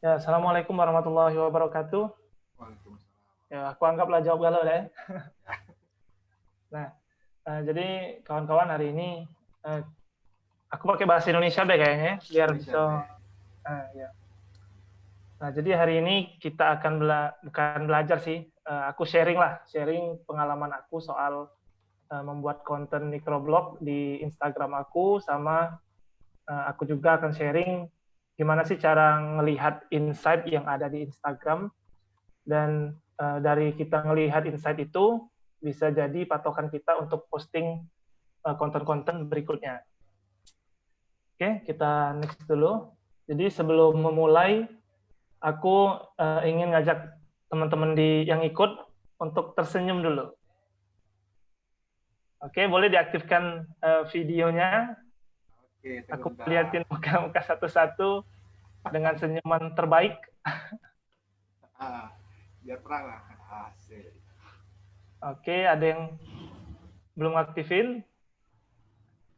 Ya, Assalamualaikum warahmatullahi wabarakatuh. Waalaikumsalam. Ya, aku anggaplah jawab galau deh. Nah, jadi kawan-kawan hari ini eh, aku pakai bahasa Indonesia deh kayaknya, biar Indonesia bisa. deh. Ya. Nah, jadi hari ini kita akan bukan belajar sih, aku sharing lah, sharing pengalaman aku soal membuat konten microblog di Instagram aku, sama aku juga akan sharing gimana sih cara ngelihat insight yang ada di Instagram. Dan dari kita ngelihat insight itu bisa jadi patokan kita untuk posting konten-konten berikutnya. Oke, kita next dulu. Jadi sebelum memulai, aku ingin ngajak teman-teman yang ikut untuk tersenyum dulu. Oke, boleh diaktifkan videonya. Oke, tunggu Aku bentar. liatin muka-muka satu-satu dengan senyuman terbaik. Ah, biar terang lah. Asik. Oke, ada yang belum aktifin?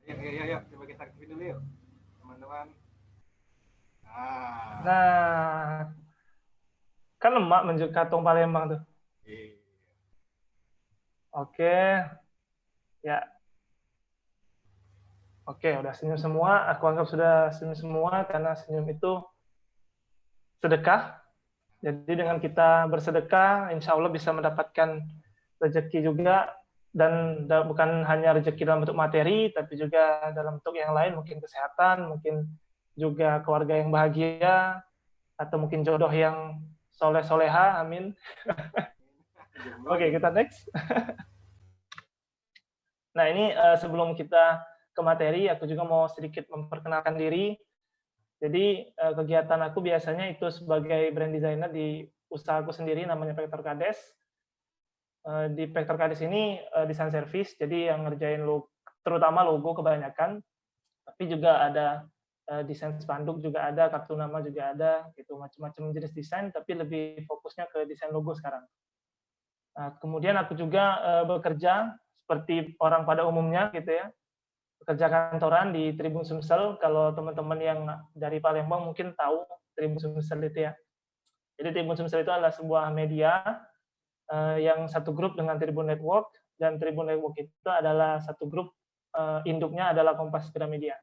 Yuk. Coba kita aktifin dulu yuk. Teman-teman. Ah, Nah, kan lemak menunjuk Katong Palembang tuh. iya. Oke, ya. Oke, udah senyum semua. Aku anggap sudah senyum semua karena senyum itu sedekah. Jadi dengan kita bersedekah, insya Allah bisa mendapatkan rezeki juga. Dan bukan hanya rezeki dalam bentuk materi, tapi juga dalam bentuk yang lain, mungkin kesehatan, mungkin juga keluarga yang bahagia, atau mungkin jodoh yang soleh-soleha, amin. Oke, kita Jomblo. next. Nah, ini sebelum kita ke materi, aku juga mau sedikit memperkenalkan diri. Jadi kegiatan aku biasanya itu sebagai brand designer di usahaku sendiri namanya Vector Kades. Di Vector Kades ini desain service, jadi yang ngerjain terutama logo kebanyakan, tapi juga ada desain spanduk juga ada, kartu nama juga ada, gitu macam-macam jenis desain, tapi lebih fokusnya ke desain logo sekarang. Nah, kemudian aku juga bekerja seperti orang pada umumnya gitu ya, kerja kantoran di Tribun Sumsel. Kalau teman-teman yang dari Palembang mungkin tahu Tribun Sumsel itu ya. Jadi Tribun Sumsel itu adalah sebuah media yang satu grup dengan Tribun Network, dan Tribun Network itu adalah satu grup induknya adalah Kompas Gramedia.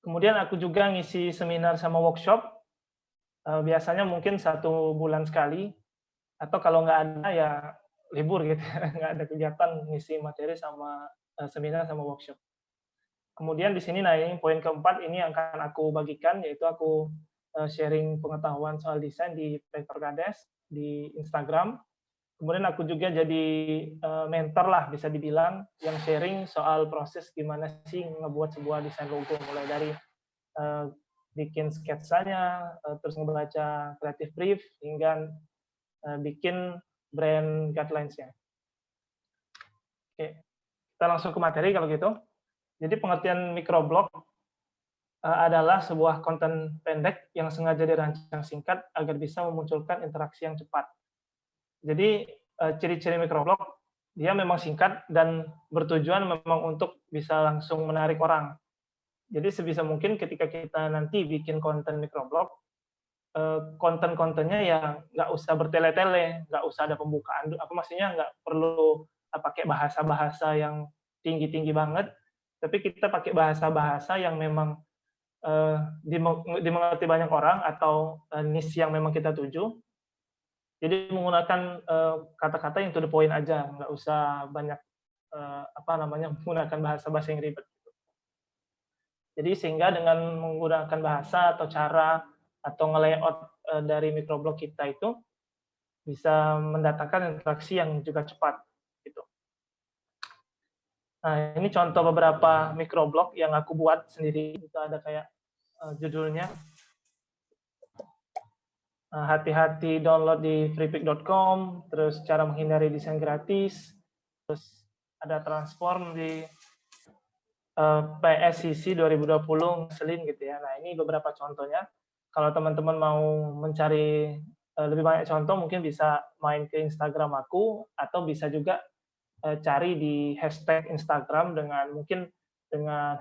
Kemudian aku juga ngisi seminar sama workshop, biasanya mungkin 1 bulan sekali, atau kalau nggak ada ya libur gitu, nggak ada kegiatan ngisi materi sama seminar sama workshop. Kemudian di sini, nah ini poin keempat, ini yang akan aku bagikan, yaitu aku sharing pengetahuan soal desain di Vector Kades di Instagram. Kemudian aku juga jadi mentor lah bisa dibilang, yang sharing soal proses gimana sih ngebuat sebuah desain logo, mulai dari bikin sketsanya, terus ngebaca creative brief, hingga bikin brand guidelines-nya. Oke, kita langsung ke materi kalau gitu. Jadi pengertian microblog adalah sebuah konten pendek yang sengaja dirancang singkat agar bisa memunculkan interaksi yang cepat. Jadi ciri-ciri microblog, dia memang singkat dan bertujuan memang untuk bisa langsung menarik orang. Jadi sebisa mungkin ketika kita nanti bikin konten microblog, konten-kontennya ya nggak usah bertele-tele, nggak usah ada pembukaan, apa maksudnya nggak perlu pakai bahasa-bahasa yang tinggi-tinggi banget, tapi kita pakai bahasa-bahasa yang memang dimengerti banyak orang, atau niche yang memang kita tuju. Jadi menggunakan kata-kata yang to the point aja, nggak usah banyak apa namanya, menggunakan bahasa-bahasa yang ribet. Jadi sehingga dengan menggunakan bahasa atau cara atau nge-layout dari microblog kita itu bisa mendatangkan interaksi yang juga cepat gitu. Nah, ini contoh beberapa microblog yang aku buat sendiri. Itu ada kayak judulnya hati-hati download di freepik.com, terus cara menghindari desain gratis, terus ada transform di PSCC 2020 ngeselin gitu ya. Nah, ini beberapa contohnya. Kalau teman-teman mau mencari lebih banyak contoh, mungkin bisa main ke Instagram aku, atau bisa juga cari di hashtag Instagram dengan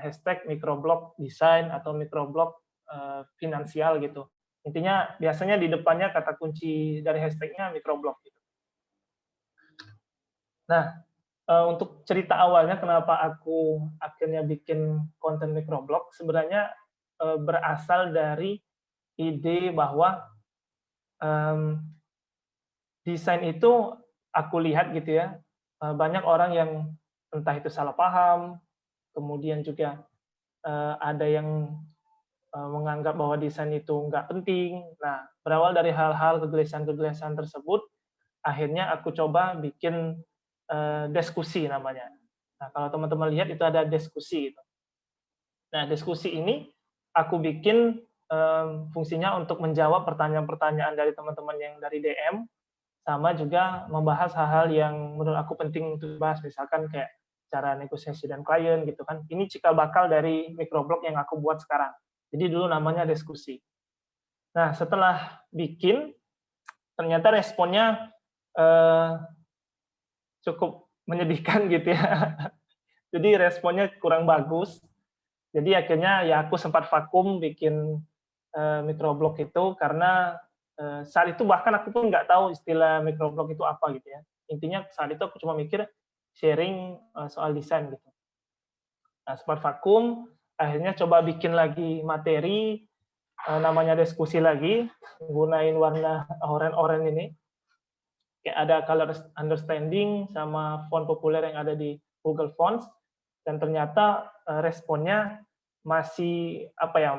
hashtag microblog desain atau microblog finansial gitu. Intinya biasanya di depannya kata kunci dari hashtagnya microblog gitu. Nah, untuk cerita awalnya kenapa aku akhirnya bikin konten microblog, sebenarnya berasal dari ide bahwa desain itu aku lihat gitu ya, banyak orang yang entah itu salah paham, kemudian juga ada yang menganggap bahwa desain itu nggak penting. Nah, berawal dari hal-hal kegelisahan-kegelisahan tersebut, akhirnya aku coba bikin diskusi namanya. Nah, kalau teman-teman lihat itu ada diskusi gitu. Nah, diskusi ini aku bikin fungsinya untuk menjawab pertanyaan-pertanyaan dari teman-teman yang dari DM, sama juga membahas hal-hal yang menurut aku penting untuk dibahas, misalkan kayak cara negosiasi dan klien gitu kan. Ini cikal bakal dari microblog yang aku buat sekarang. Jadi dulu namanya diskusi. Nah, setelah bikin, ternyata responnya cukup menyedihkan gitu ya. Jadi responnya kurang bagus. Jadi akhirnya ya aku sempat vakum bikin microblog itu karena saat itu bahkan aku pun nggak tahu istilah microblog itu apa gitu ya. Intinya saat itu aku cuma mikir sharing soal desain gitu. Nah, sempat vakum, akhirnya coba bikin lagi materi namanya diskusi lagi, gunain warna oranye-oranye ini. Kayak ada color understanding sama font populer yang ada di Google Fonts, dan ternyata responnya masih apa ya,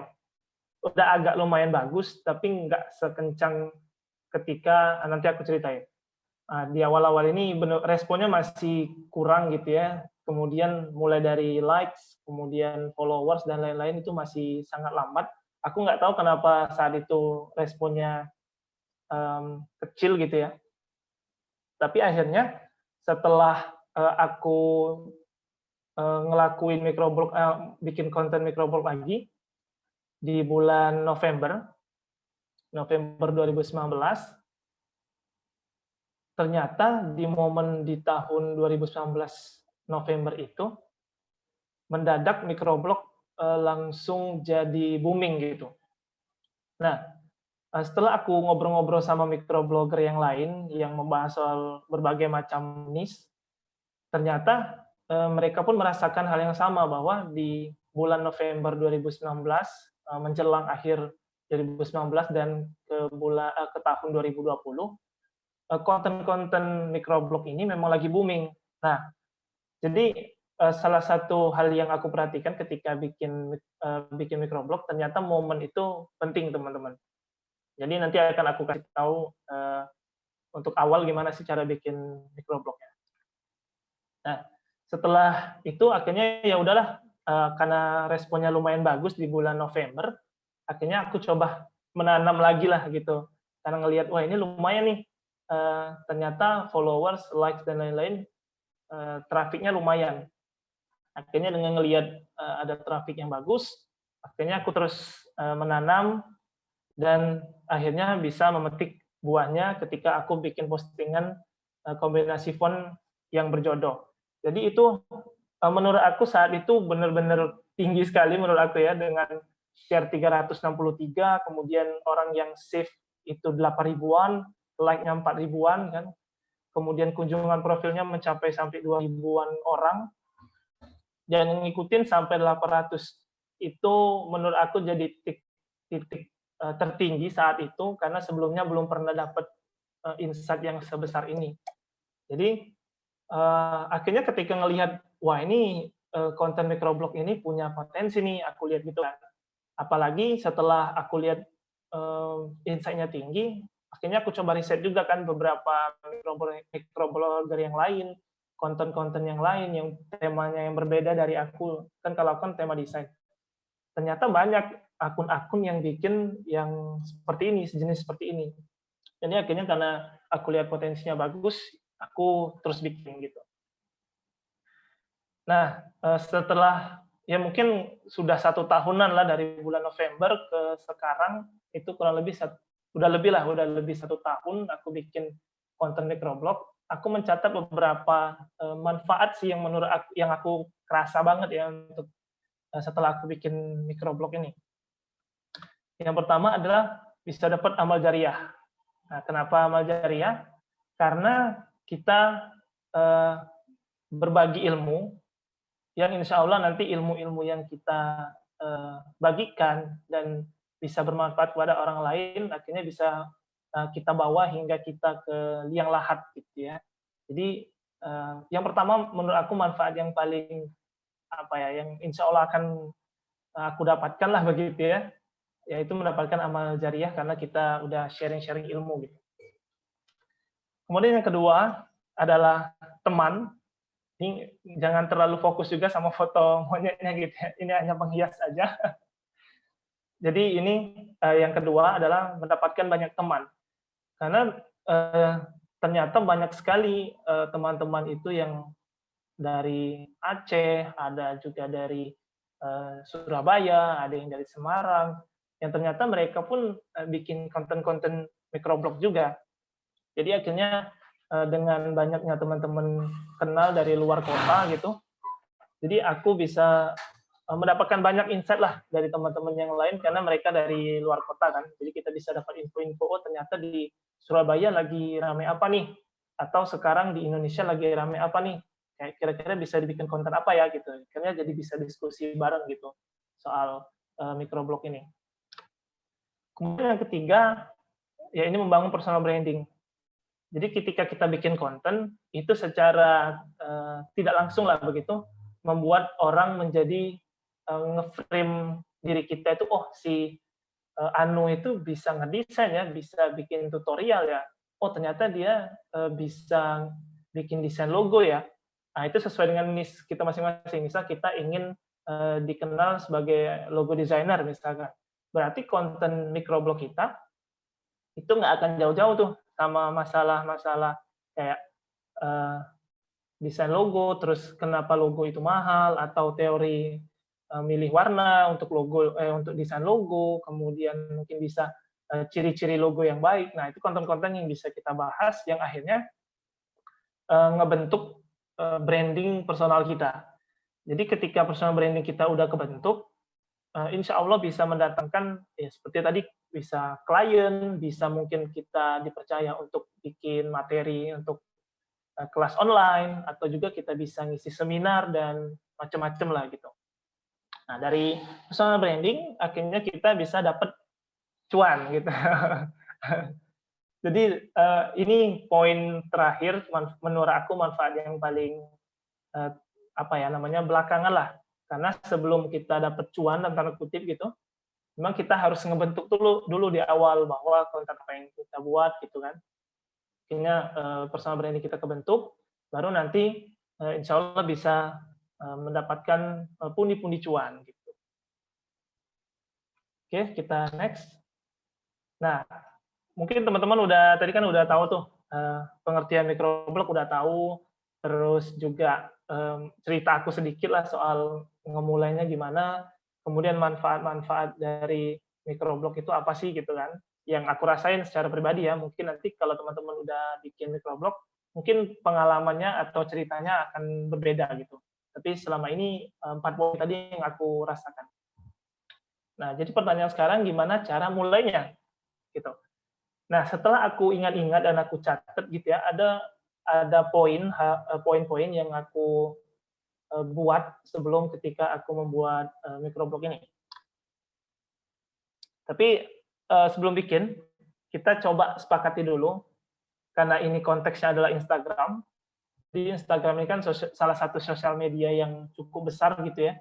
udah agak lumayan bagus, tapi nggak sekencang ketika nanti aku ceritain. Di awal-awal ini responnya masih kurang gitu ya. Kemudian mulai dari likes, kemudian followers dan lain-lain itu masih sangat lambat. Aku nggak tahu kenapa saat itu responnya kecil gitu ya. Tapi akhirnya setelah aku ngelakuin microblog, bikin konten microblog lagi di bulan November 2019, ternyata di momen di tahun 2019 November itu mendadak microblog langsung jadi booming gitu. Nah, setelah aku ngobrol-ngobrol sama microblogger yang lain yang membahas soal berbagai macam niche, ternyata mereka pun merasakan hal yang sama, bahwa di bulan November 2019 menjelang akhir 2019 dan ke tahun 2020, konten-konten microblog ini memang lagi booming. Nah, jadi salah satu hal yang aku perhatikan ketika bikin microblog, ternyata momen itu penting, teman-teman. Jadi nanti akan aku kasih tahu untuk awal gimana sih cara bikin microblognya. Nah, setelah itu akhirnya ya udahlah, karena responnya lumayan bagus di bulan November, akhirnya aku coba menanam lagi lah gitu. Karena ngelihat, wah ini lumayan nih, ternyata followers, likes dan lain-lain, trafiknya lumayan. Akhirnya dengan ngelihat ada trafik yang bagus, akhirnya aku terus menanam dan akhirnya bisa memetik buahnya ketika aku bikin postingan kombinasi font yang berjodoh. Jadi itu menurut aku saat itu benar-benar tinggi sekali menurut aku ya, dengan share 363, kemudian orang yang save itu 8 ribuan, like-nya 4 ribuan kan. Kemudian kunjungan profilnya mencapai sampai 2 ribuan orang, dan ngikutin sampai 800. Itu menurut aku jadi titik tertinggi saat itu, karena sebelumnya belum pernah dapat insight yang sebesar ini. Jadi akhirnya ketika ngelihat, wah ini konten microblog ini punya potensi nih, aku lihat gitu kan. Apalagi setelah aku lihat insight-nya tinggi, akhirnya aku coba riset juga kan beberapa microblogger yang lain, konten-konten yang lain yang temanya yang berbeda dari aku. Kan kalau aku kan tema desain. Ternyata banyak akun-akun yang bikin yang seperti ini, sejenis seperti ini. Jadi akhirnya karena aku lihat potensinya bagus, aku terus bikin gitu. Nah, setelah ya mungkin sudah 1 tahunan lah dari bulan November ke sekarang, itu kurang lebih udah lebih 1 tahun aku bikin konten microblog. Aku mencatat beberapa manfaat sih yang menurut aku, yang aku kerasa banget ya setelah aku bikin microblog ini. Yang pertama adalah bisa dapat amal jariah. Nah, kenapa amal jariah? Karena kita berbagi ilmu yang insya Allah nanti ilmu-ilmu yang kita bagikan dan bisa bermanfaat kepada orang lain, akhirnya bisa kita bawa hingga kita ke liang lahat gitu ya. Jadi yang pertama menurut aku manfaat yang paling yang insya Allah akan aku dapatkan lah begitu ya, yaitu mendapatkan amal jariah karena kita udah sharing-sharing ilmu gitu. Kemudian yang kedua adalah teman. Ini jangan terlalu fokus juga sama foto monyetnya gitu ya. Ini hanya penghias aja. Jadi ini yang kedua adalah mendapatkan banyak teman. Karena ternyata banyak sekali teman-teman itu yang dari Aceh, ada juga dari Surabaya, ada yang dari Semarang, yang ternyata mereka pun bikin konten-konten microblog juga. Jadi akhirnya dengan banyaknya teman-teman kenal dari luar kota gitu, jadi aku bisa mendapatkan banyak insight lah dari teman-teman yang lain karena mereka dari luar kota kan. Jadi kita bisa dapat info-info, oh ternyata di Surabaya lagi rame apa nih, atau sekarang di Indonesia lagi rame apa nih, kayak kira-kira bisa dibikin konten apa ya gitu. Akhirnya jadi bisa diskusi bareng gitu soal microblog ini. Kemudian yang ketiga, ya ini membangun personal branding. Jadi ketika kita bikin konten, itu secara tidak langsung lah begitu, membuat orang menjadi nge-frame diri kita itu, oh si Anu itu bisa ngedesain ya, bisa bikin tutorial ya, oh ternyata dia bisa bikin desain logo ya. Nah itu sesuai dengan niche kita masing-masing. Misal kita ingin dikenal sebagai logo designer misalkan, berarti konten microblog kita itu nggak akan jauh-jauh tuh sama masalah-masalah kayak desain logo, terus kenapa logo itu mahal, atau teori milih warna untuk untuk desain logo, kemudian mungkin bisa ciri-ciri logo yang baik. Nah, itu konten-konten yang bisa kita bahas yang akhirnya ngebentuk branding personal kita. Jadi ketika personal branding kita udah kebentuk, insya Allah bisa mendatangkan ya seperti tadi, bisa klien, bisa mungkin kita dipercaya untuk bikin materi untuk kelas online, atau juga kita bisa ngisi seminar dan macam-macam lah gitu. Nah, dari personal branding akhirnya kita bisa dapat cuan gitu. Jadi ini poin terakhir menurut aku manfaat yang paling belakangan lah. Karena sebelum kita dapat cuan dan tanda kutip gitu, memang kita harus ngebentuk dulu di awal bahwa konten apa yang kita buat gitu kan. Akhirnya personal branding kita kebentuk, baru nanti insya Allah bisa mendapatkan pundi-pundi cuan gitu. Oke, kita next. Nah, mungkin teman-teman tadi kan udah tahu tuh pengertian microblog udah tahu, terus juga cerita aku sedikit lah soal ngemulainya gimana, kemudian manfaat-manfaat dari microblog itu apa sih gitu kan, yang aku rasain secara pribadi ya. Mungkin nanti kalau teman-teman udah bikin microblog, mungkin pengalamannya atau ceritanya akan berbeda gitu. Tapi selama ini 4 poin tadi yang aku rasakan. Nah, jadi pertanyaan sekarang gimana cara mulainya gitu. Nah, setelah aku ingat-ingat dan aku catat gitu ya, ada poin-poin yang aku buat sebelum ketika aku membuat microblog ini. Tapi sebelum bikin, kita coba sepakati dulu, karena ini konteksnya adalah Instagram. Di Instagram ini kan salah satu sosial media yang cukup besar gitu ya.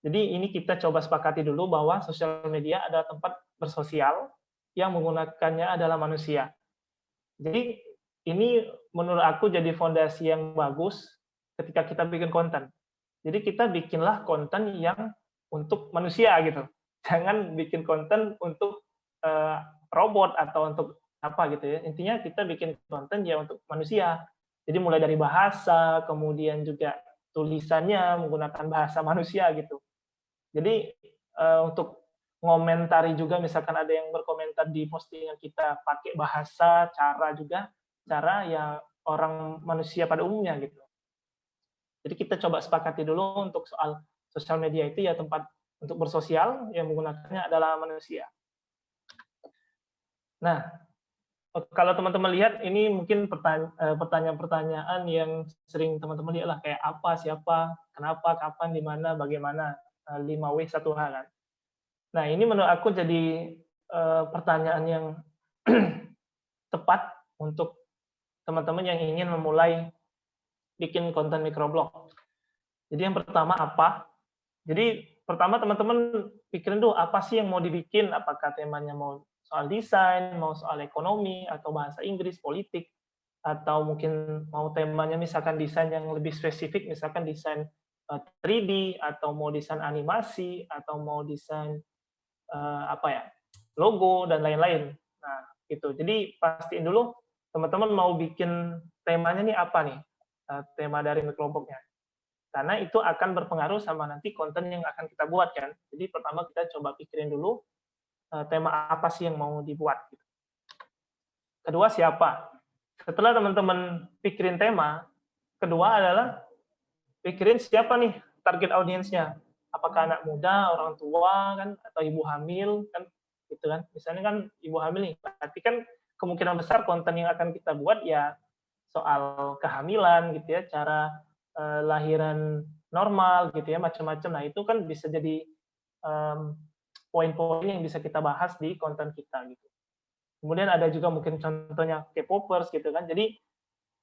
Jadi ini kita coba sepakati dulu bahwa sosial media adalah tempat bersosial yang menggunakannya adalah manusia. Jadi ini menurut aku jadi fondasi yang bagus ketika kita bikin konten. Jadi kita bikinlah konten yang untuk manusia gitu. Jangan bikin konten untuk robot atau untuk apa gitu ya. Intinya kita bikin konten ya untuk manusia. Jadi mulai dari bahasa, kemudian juga tulisannya menggunakan bahasa manusia gitu. Jadi untuk ngomentari juga, misalkan ada yang berkomentar di postingan kita pakai bahasa, cara ya orang manusia pada umumnya gitu. Jadi kita coba sepakati dulu untuk soal sosial media itu ya tempat untuk bersosial yang menggunakannya adalah manusia. Nah, kalau teman-teman lihat ini mungkin pertanyaan-pertanyaan yang sering teman-teman lihat lah, kayak apa, siapa, kenapa, kapan, di mana, bagaimana, 5W 1H kan. Nah, ini menurut aku jadi pertanyaan yang tepat untuk teman-teman yang ingin memulai bikin konten microblog. Jadi yang pertama apa? Jadi pertama teman-teman pikirin dulu apa sih yang mau dibikin, apakah temanya mau soal desain, mau soal ekonomi, atau bahasa Inggris, politik, atau mungkin mau temanya misalkan desain yang lebih spesifik, misalkan desain 3D, atau mau desain animasi, atau mau desain apa ya, logo dan lain-lain. Nah, gitu. Jadi pastiin dulu teman-teman mau bikin temanya nih apa nih, tema dari microblognya. Karena itu akan berpengaruh sama nanti konten yang akan kita buat kan. Jadi pertama kita coba pikirin dulu tema apa sih yang mau dibuat. Gitu. Kedua siapa? Setelah teman-teman pikirin tema, kedua adalah pikirin siapa nih target audiensnya. Apakah anak muda, orang tua kan, atau ibu hamil kan, gitu kan. Misalnya kan ibu hamil nih, berarti kan kemungkinan besar konten yang akan kita buat ya soal kehamilan gitu ya, cara lahiran normal gitu ya, macam-macam. Nah itu kan bisa jadi poin-poin yang bisa kita bahas di konten kita gitu. Kemudian ada juga mungkin contohnya K-popers gitu kan. Jadi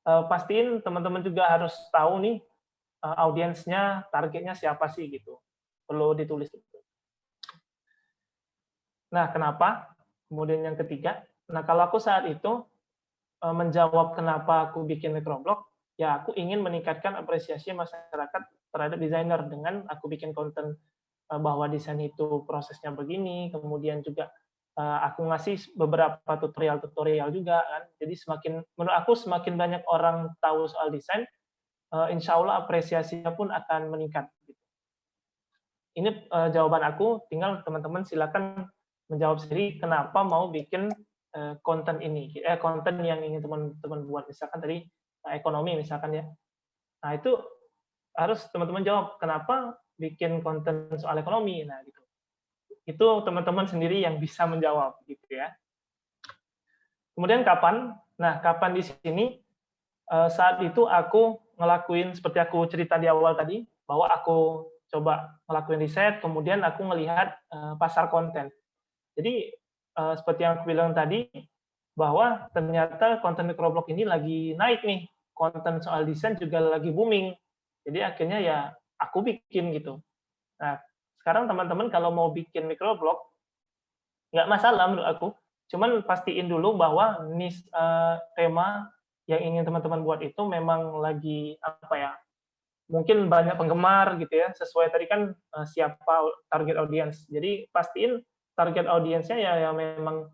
pastiin teman-teman juga harus tahu nih audiensnya, targetnya siapa sih gitu. Perlu ditulis itu. Nah, kenapa? Kemudian yang ketiga, nah kalau aku saat itu menjawab kenapa aku bikin microblog, ya aku ingin meningkatkan apresiasi masyarakat terhadap desainer dengan aku bikin konten bahwa desain itu prosesnya begini, kemudian juga aku ngasih beberapa tutorial-tutorial juga kan. Jadi menurut aku semakin banyak orang tahu soal desain, insya Allah apresiasinya pun akan meningkat. Ini jawaban aku, tinggal teman-teman silakan menjawab sendiri kenapa mau bikin konten ini, konten yang ingin teman-teman buat, misalkan tadi ekonomi misalkan ya. Nah itu harus teman-teman jawab kenapa bikin konten soal ekonomi. Nah gitu. Itu teman-teman sendiri yang bisa menjawab gitu ya. Kemudian kapan? Nah kapan di sini saat itu aku ngelakuin seperti aku cerita di awal tadi bahwa aku coba ngelakuin riset, kemudian aku melihat pasar konten. Jadi seperti yang aku bilang tadi, bahwa ternyata konten microblog ini lagi naik nih, konten soal desain juga lagi booming. Jadi akhirnya ya aku bikin gitu. Nah, sekarang teman-teman kalau mau bikin microblog, nggak masalah menurut aku. Cuman pastiin dulu bahwa tema yang ingin teman-teman buat itu memang lagi apa ya, mungkin banyak penggemar gitu ya, sesuai tadi kan siapa target audience. Jadi pastiin target audiensnya ya memang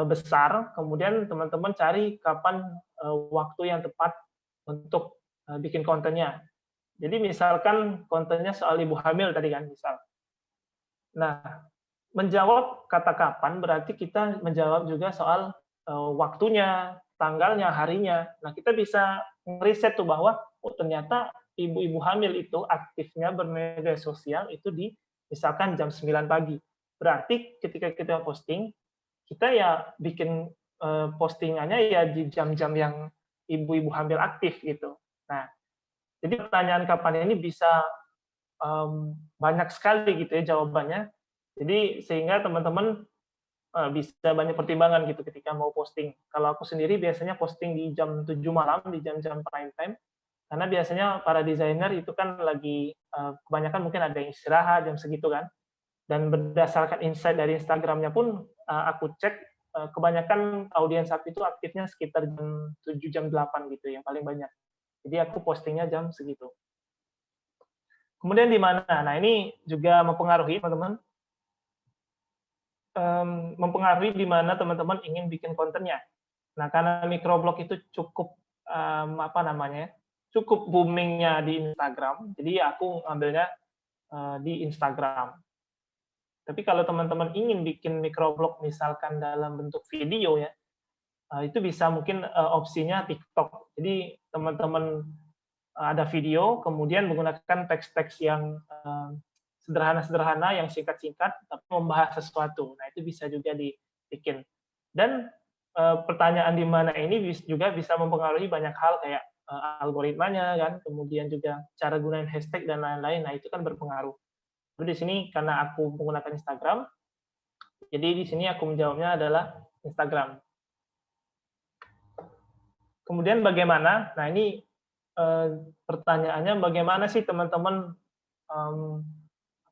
besar, kemudian teman-teman cari kapan waktu yang tepat untuk bikin kontennya. Jadi misalkan kontennya soal ibu hamil tadi kan, misal. Nah, menjawab kata kapan berarti kita menjawab juga soal waktunya, tanggalnya, harinya. Nah, kita bisa ngeriset tuh bahwa oh ternyata ibu-ibu hamil itu aktifnya bermedia sosial itu di misalkan jam 9 pagi. Berarti ketika kita posting, kita ya bikin postingannya ya di jam-jam yang ibu-ibu hamil aktif gitu. Nah, jadi pertanyaan kapan ini bisa banyak sekali gitu ya jawabannya. Jadi sehingga teman-teman bisa banyak pertimbangan gitu ketika mau posting. Kalau aku sendiri biasanya posting di jam 7 malam, di jam-jam prime time, karena biasanya para desainer itu kan lagi kebanyakan mungkin ada yang istirahat jam segitu kan. Dan berdasarkan insight dari Instagramnya pun aku cek kebanyakan audiens aku itu aktifnya sekitar jam 7 jam 8 gitu yang paling banyak. Jadi aku postingnya jam segitu. Kemudian di mana? Nah, ini juga mempengaruhi teman-teman. Mempengaruhi di mana teman-teman ingin bikin kontennya. Nah, karena microblog itu cukup apa namanya? Cukup boomingnya di Instagram, jadi aku ngambilnya di Instagram. Tapi kalau teman-teman ingin bikin microblog misalkan dalam bentuk video ya, itu bisa mungkin opsinya TikTok. Jadi teman-teman ada video, kemudian menggunakan teks-teks yang sederhana-sederhana, yang singkat-singkat, tapi membahas sesuatu. Nah, itu bisa juga dibikin. Dan pertanyaan di mana ini juga bisa mempengaruhi banyak hal kayak algoritmanya kan, kemudian juga cara gunain hashtag dan lain-lain. Nah, itu kan berpengaruh. Jadi di sini karena aku menggunakan Instagram, jadi di sini aku menjawabnya adalah Instagram. Kemudian bagaimana? Nah, ini pertanyaannya bagaimana sih teman-teman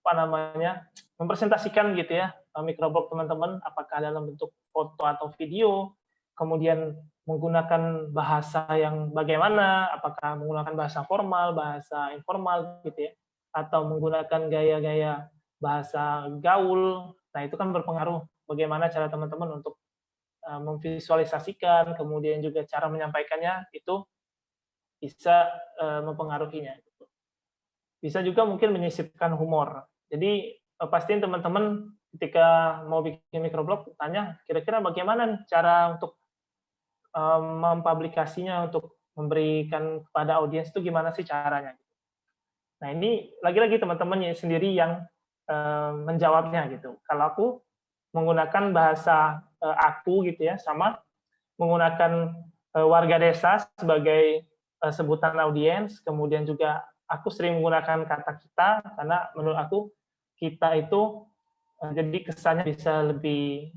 apa namanya mempresentasikan gitu ya microblog teman-teman, apakah dalam bentuk foto atau video, kemudian menggunakan bahasa yang bagaimana, apakah menggunakan bahasa formal, bahasa informal gitu ya, atau menggunakan gaya-gaya bahasa gaul. Nah, itu kan berpengaruh bagaimana cara teman-teman untuk memvisualisasikan, kemudian juga cara menyampaikannya itu bisa mempengaruhinya. Bisa juga mungkin menyisipkan humor. Jadi pastiin teman-teman ketika mau bikin microblog tanya kira-kira bagaimana cara untuk mempublikasinya, untuk memberikan kepada audiens itu gimana sih caranya. Nah, ini lagi-lagi teman-teman sendiri yang menjawabnya gitu. Kalau aku menggunakan bahasa aku gitu ya, sama menggunakan warga desa sebagai sebutan audiens, kemudian juga aku sering menggunakan kata kita karena menurut aku kita itu jadi kesannya bisa lebih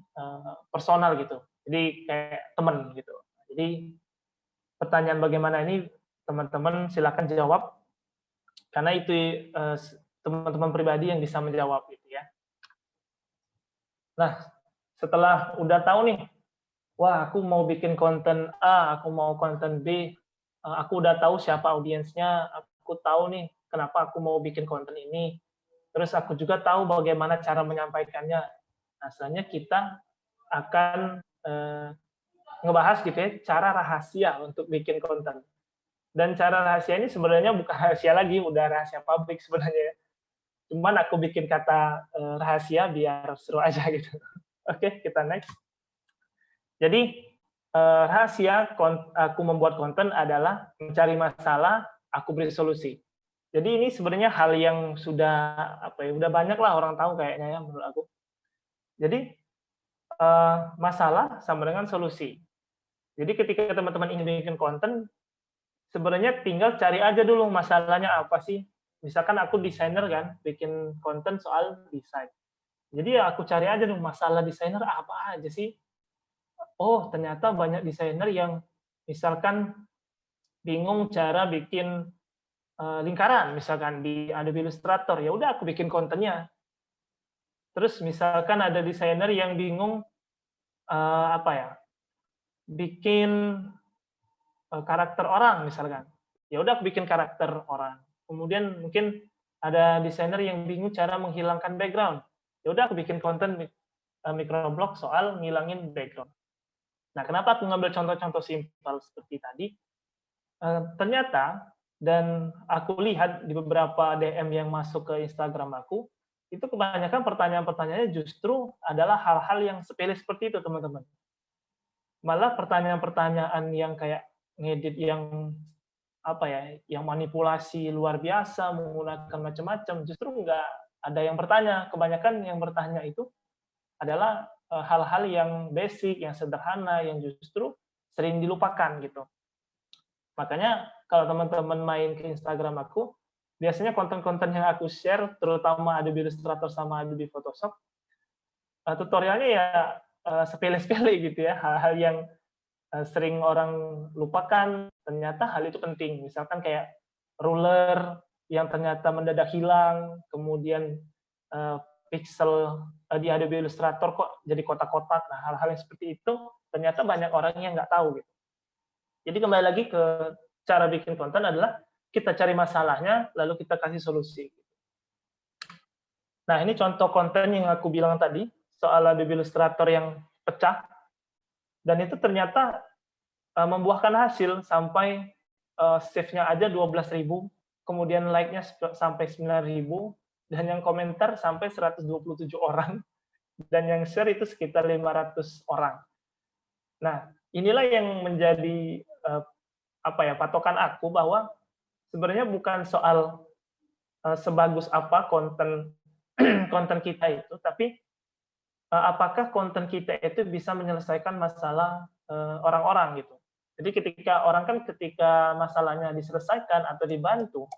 personal gitu. Jadi kayak teman gitu. Jadi pertanyaan bagaimana ini teman-teman silakan jawab karena itu teman-teman pribadi yang bisa menjawab gitu ya. Nah, setelah udah tahu nih, wah aku mau bikin konten A, aku mau konten B, aku udah tahu siapa audiensnya, aku tahu nih kenapa aku mau bikin konten ini, terus aku juga tahu bagaimana cara menyampaikannya. Nah, selanjutnya kita akan ngebahas gitu ya, cara rahasia untuk bikin konten. Dan cara rahasia ini sebenarnya bukan rahasia lagi, udah rahasia publik sebenarnya. Cuman aku bikin kata rahasia biar seru aja gitu. Oke, kita next. Jadi rahasia aku membuat konten adalah mencari masalah, aku beri solusi. Jadi ini sebenarnya hal yang sudah udah banyak lah orang tahu kayaknya ya menurut aku. Jadi masalah sama dengan solusi. Jadi ketika teman-teman ingin bikin konten, sebenarnya tinggal cari aja dulu masalahnya apa sih. Misalkan aku desainer kan, bikin konten soal desain. Jadi ya aku cari aja dong masalah desainer apa aja sih. Oh, ternyata banyak desainer yang misalkan bingung cara bikin lingkaran, misalkan di Adobe Illustrator, ya udah aku bikin kontennya. Terus misalkan ada desainer yang bingung bikin karakter orang misalkan, ya udah aku bikin karakter orang. Kemudian mungkin ada desainer yang bingung cara menghilangkan background, ya udah aku bikin konten microblog soal ngilangin background. Nah, kenapa aku ngambil contoh-contoh simpel seperti tadi? Ternyata, dan aku lihat di beberapa DM yang masuk ke Instagram aku, itu kebanyakan pertanyaan-pertanyaannya justru adalah hal-hal yang sepele seperti itu, teman-teman. Malah pertanyaan-pertanyaan yang kayak ngedit yang yang manipulasi luar biasa, menggunakan macam-macam, justru nggak ada yang bertanya. Kebanyakan yang bertanya itu adalah hal-hal yang basic, yang sederhana, yang justru sering dilupakan gitu. Makanya kalau teman-teman main ke Instagram aku, biasanya konten-konten yang aku share, terutama Adobe Illustrator sama Adobe Photoshop, tutorialnya ya sepele-sepele gitu ya, hal-hal yang sering orang lupakan, ternyata hal itu penting. Misalkan kayak ruler yang ternyata mendadak hilang, kemudian pixel di Adobe Illustrator kok jadi kotak-kotak. Nah, hal-hal yang seperti itu ternyata banyak orang yang nggak tahu gitu. Jadi kembali lagi ke cara bikin konten adalah kita cari masalahnya, lalu kita kasih solusi. Nah, ini contoh konten yang aku bilang tadi, soal Adobe Illustrator yang pecah, dan itu ternyata membuahkan hasil sampai save-nya aja 12.000, kemudian like-nya sampai 9.000, dan yang komentar sampai 127 orang, dan yang share itu sekitar 500 orang. Nah, inilah yang menjadi patokan aku bahwa sebenarnya bukan soal sebagus apa konten konten kita itu, tapi apakah konten kita itu bisa menyelesaikan masalah orang-orang gitu. Jadi ketika masalahnya diselesaikan atau dibantu,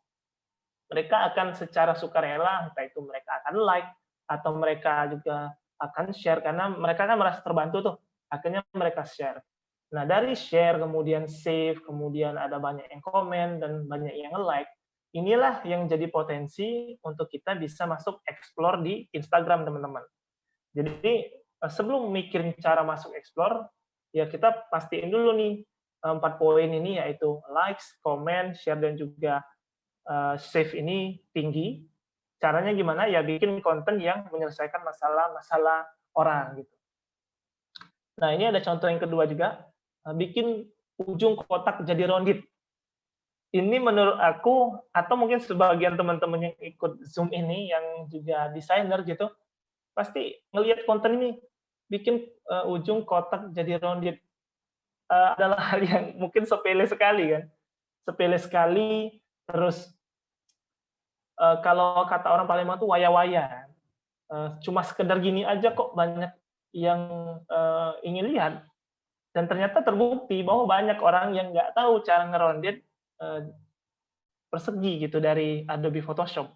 mereka akan secara sukarela, entah itu mereka akan like atau mereka juga akan share karena mereka kan merasa terbantu tuh, akhirnya mereka share. Nah, dari share, kemudian save, kemudian ada banyak yang komen dan banyak yang like, inilah yang jadi potensi untuk kita bisa masuk explore di Instagram, teman-teman. Jadi, sebelum mikirin cara masuk explore, ya kita pastiin dulu nih, 4 poin ini, yaitu likes, komen, share, dan juga save ini tinggi. Caranya gimana? Ya bikin konten yang menyelesaikan masalah-masalah orang gitu. Nah, ini ada contoh yang kedua juga, bikin ujung kotak jadi rounded. Ini menurut aku atau mungkin sebagian teman-teman yang ikut Zoom ini yang juga desainer gitu, pasti ngelihat konten ini bikin ujung kotak jadi rounded. Adalah hal yang mungkin sepele sekali kan. Sepele sekali, terus kalau kata orang Palembang tuh waya-waya. Cuma sekedar gini aja kok banyak yang ingin lihat, dan ternyata terbukti bahwa banyak orang yang nggak tahu cara ngerounded persegi gitu dari Adobe Photoshop.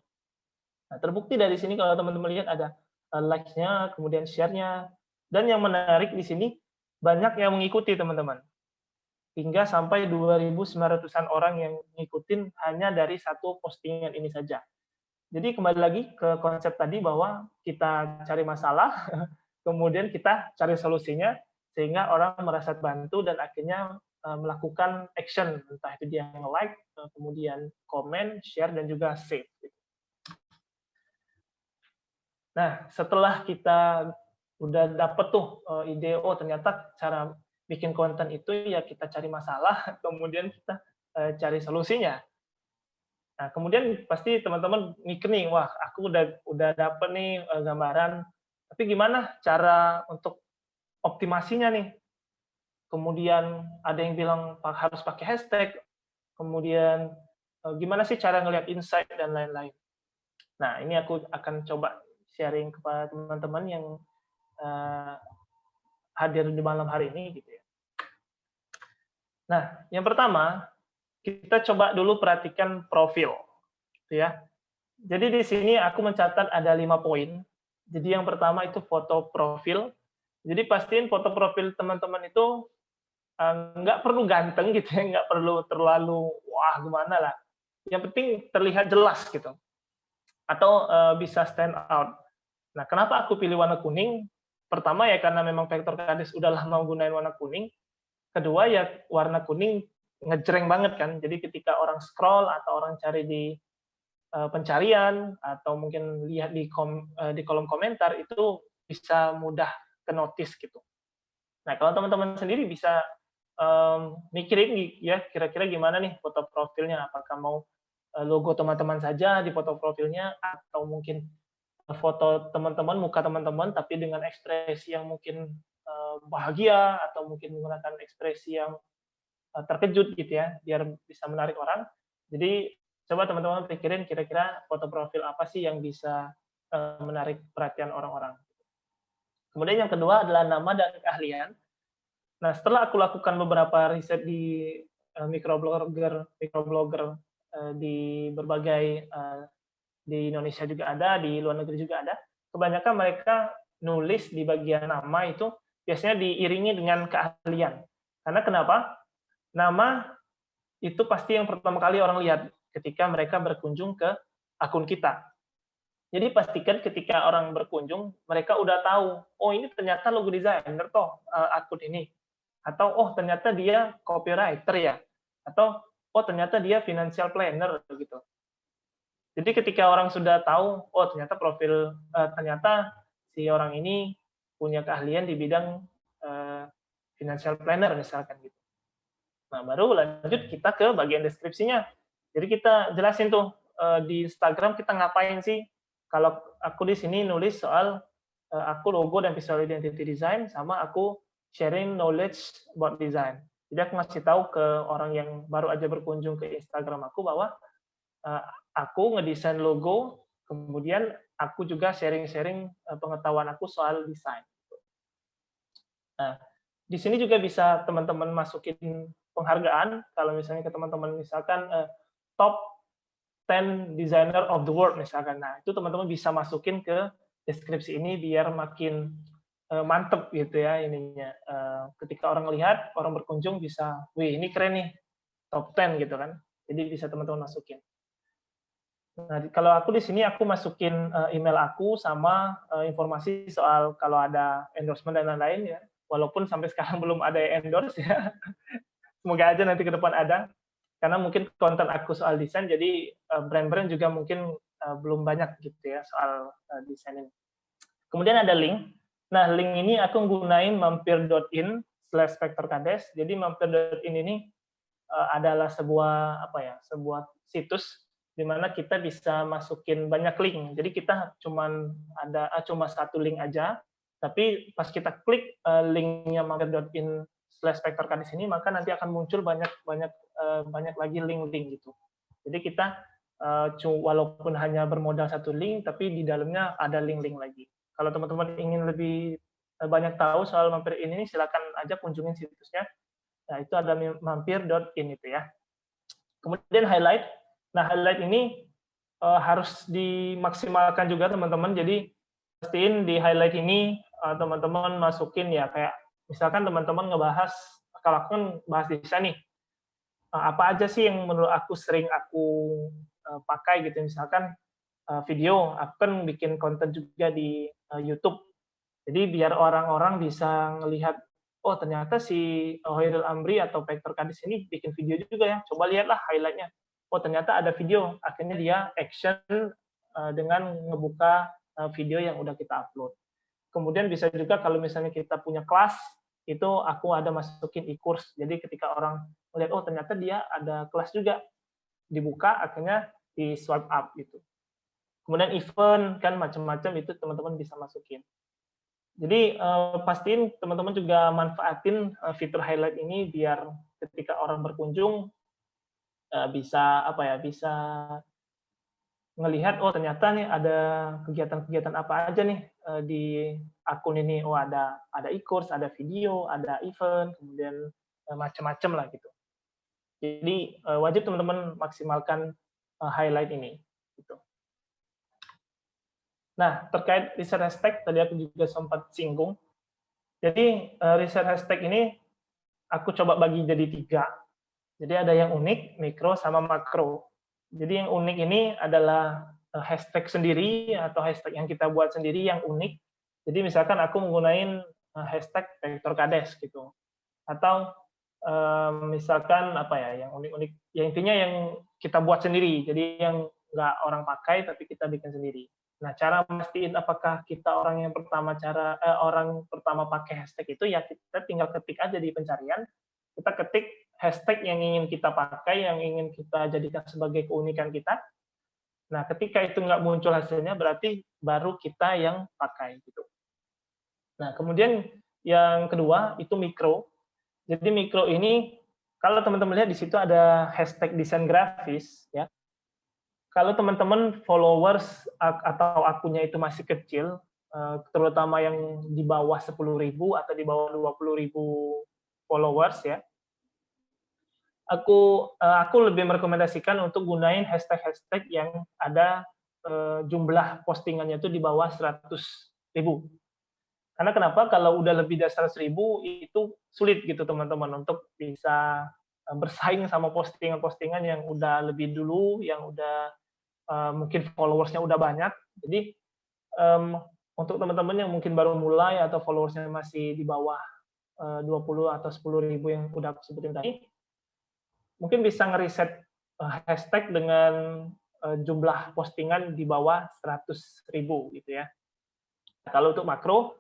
Nah, terbukti dari sini kalau teman-teman lihat ada like-nya, kemudian share-nya, dan yang menarik di sini banyak yang mengikuti, teman-teman. Hingga sampai 2.900-an orang yang ngikutin hanya dari satu postingan ini saja. Jadi kembali lagi ke konsep tadi bahwa kita cari masalah, kemudian kita cari solusinya, sehingga orang merasa terbantu dan akhirnya melakukan action, entah itu dia nge-like, kemudian komen, share, dan juga save. Nah, setelah kita udah dapet tuh ide, oh ternyata cara bikin konten itu ya kita cari masalah, kemudian kita cari solusinya. Nah, kemudian pasti teman-teman mikir nih, wah aku udah dapet nih gambaran, tapi gimana cara untuk optimasinya nih? Kemudian ada yang bilang harus pakai hashtag, kemudian gimana sih cara ngelihat insight dan lain-lain. Nah, ini aku akan coba sharing kepada teman-teman yang hadir di malam hari ini gitu ya. Nah, yang pertama kita coba dulu perhatikan profil, gitu ya. Jadi di sini aku mencatat ada 5 poin. Jadi yang pertama itu foto profil. Jadi pastiin foto profil teman-teman itu nggak perlu ganteng gitu ya, nggak perlu terlalu wah gimana lah. Yang penting terlihat jelas gitu, atau bisa stand out. Nah, kenapa aku pilih warna kuning? Pertama ya karena memang Vektor Kades udah lama menggunakan warna kuning. Kedua ya warna kuning ngejreng banget kan. Jadi ketika orang scroll atau orang cari di pencarian atau mungkin lihat di kolom komentar itu bisa mudah ke notice gitu. Nah, kalau teman-teman sendiri bisa mikirin ya kira-kira gimana nih foto profilnya, apakah mau logo teman-teman saja di foto profilnya atau mungkin foto teman-teman, muka teman-teman tapi dengan ekspresi yang mungkin bahagia atau mungkin menggunakan ekspresi yang terkejut gitu ya, biar bisa menarik orang. Jadi coba teman-teman pikirin kira-kira foto profil apa sih yang bisa menarik perhatian orang-orang. Kemudian yang kedua adalah nama dan keahlian. Nah, setelah aku lakukan beberapa riset di microblogger di berbagai di Indonesia juga ada, di luar negeri juga ada. Kebanyakan mereka nulis di bagian nama itu biasanya diiringi dengan keahlian. Karena kenapa? Nama itu pasti yang pertama kali orang lihat ketika mereka berkunjung ke akun kita. Jadi pastikan ketika orang berkunjung, mereka udah tahu, oh ini ternyata logo designer toh akun ini. Atau oh ternyata dia copywriter ya. Atau oh ternyata dia financial planner gitu. Jadi ketika orang sudah tahu, oh ternyata si orang ini punya keahlian di bidang financial planner misalkan gitu. Nah, baru lanjut kita ke bagian deskripsinya. Jadi kita jelasin tuh di Instagram kita ngapain sih. Kalau aku di sini nulis soal aku logo dan visual identity design, sama aku sharing knowledge about design. Jadi aku ngasih tahu ke orang yang baru aja berkunjung ke Instagram aku bahwa aku ngedesain logo, kemudian aku juga sharing-sharing pengetahuan aku soal desain. Nah, Di sini juga bisa teman-teman masukin penghargaan, kalau misalnya ke teman-teman misalkan top 10 designer of the world misalkan. Nah, itu teman-teman bisa masukin ke deskripsi ini biar makin mantep gitu ya ininya. Ketika orang lihat, orang berkunjung bisa, wih ini keren nih, top 10 gitu kan. Jadi bisa teman-teman masukin. Nah, kalau aku di sini aku masukin email aku sama informasi soal kalau ada endorsement dan lain-lain ya. Walaupun sampai sekarang belum ada endorse ya. Semoga aja nanti ke depan ada. Karena mungkin konten aku soal desain, jadi brand-brand juga mungkin belum banyak gitu ya soal desain ini. Kemudian ada link. Nah, link ini aku gunain mampir.in/vektorkades. Jadi mampir.in ini adalah sebuah apa ya, sebuah situs di mana kita bisa masukin banyak link. Jadi kita cuma satu link aja, tapi pas kita klik linknya mampir.in/vektorkades ini, maka nanti akan muncul banyak lagi link-link gitu. Jadi kita walaupun hanya bermodal satu link, tapi di dalamnya ada link-link lagi. Kalau teman-teman ingin lebih banyak tahu soal mampir ini, silakan aja kunjungin situsnya. Nah, itu ada mampir.in itu ya. Kemudian highlight. Nah, highlight ini harus dimaksimalkan juga teman-teman. Jadi pastiin di highlight ini teman-teman masukin ya kayak misalkan teman-teman ngebahas, kalau aku kan bahas desain nih, apa aja sih yang menurut aku sering aku pakai gitu. Misalkan video, aku kan bikin konten juga di YouTube. Jadi biar orang-orang bisa ngelihat, oh ternyata si Hoiril Amri atau VektorKades ini bikin video juga ya. Coba lihatlah highlight-nya. Oh ternyata ada video. Akhirnya dia action dengan ngebuka video yang udah kita upload. Kemudian bisa juga kalau misalnya kita punya kelas, itu aku ada masukin e-course. Jadi ketika orang melihat, oh ternyata dia ada kelas juga, dibuka, akhirnya di swipe up gitu. Kemudian event, kan macam-macam itu teman-teman bisa masukin. Jadi pastiin teman-teman juga manfaatin fitur highlight ini biar ketika orang berkunjung bisa apa ya, bisa ngelihat oh ternyata nih ada kegiatan-kegiatan apa aja nih di akun ini. Oh ada e-course, ada video, ada event, kemudian macam-macam lah gitu. Jadi wajib teman-teman maksimalkan highlight ini gitu. Nah, terkait riset hashtag tadi aku juga sempat singgung. Jadi riset hashtag ini aku coba bagi jadi 3. Jadi ada yang unik, mikro, sama makro. Jadi yang unik ini adalah hashtag sendiri atau hashtag yang kita buat sendiri yang unik. Jadi misalkan aku menggunakan hashtag VektorKades gitu. Atau misalkan apa ya, yang unik-unik. Ya intinya yang kita buat sendiri. Jadi yang nggak orang pakai tapi kita bikin sendiri. Nah, cara mastiin apakah kita orang pertama pakai hashtag itu ya kita tinggal ketik aja di pencarian. Kita ketik hashtag yang ingin kita pakai, yang ingin kita jadikan sebagai keunikan kita. Nah, ketika itu nggak muncul hasilnya, berarti baru kita yang pakai gitu. Nah, kemudian yang kedua itu mikro. Jadi mikro ini kalau teman-teman lihat di situ ada hashtag desain grafis ya. Kalau teman-teman followers atau akunnya itu masih kecil, terutama yang di bawah 10.000 atau di bawah 20.000 followers ya, aku lebih merekomendasikan untuk gunain hashtag-hashtag yang ada jumlah postingannya itu di bawah 100.000. Karena kenapa? Kalau udah lebih dari 100.000 itu sulit gitu teman-teman untuk bisa bersaing sama postingan-postingan yang udah lebih dulu, yang udah mungkin followersnya udah banyak. Jadi untuk teman-teman yang mungkin baru mulai atau followersnya masih di bawah 20 atau 10.000 yang udah aku sebutin tadi, mungkin bisa ngeriset hashtag dengan jumlah postingan di bawah 100.000 gitu ya. Kalau untuk makro,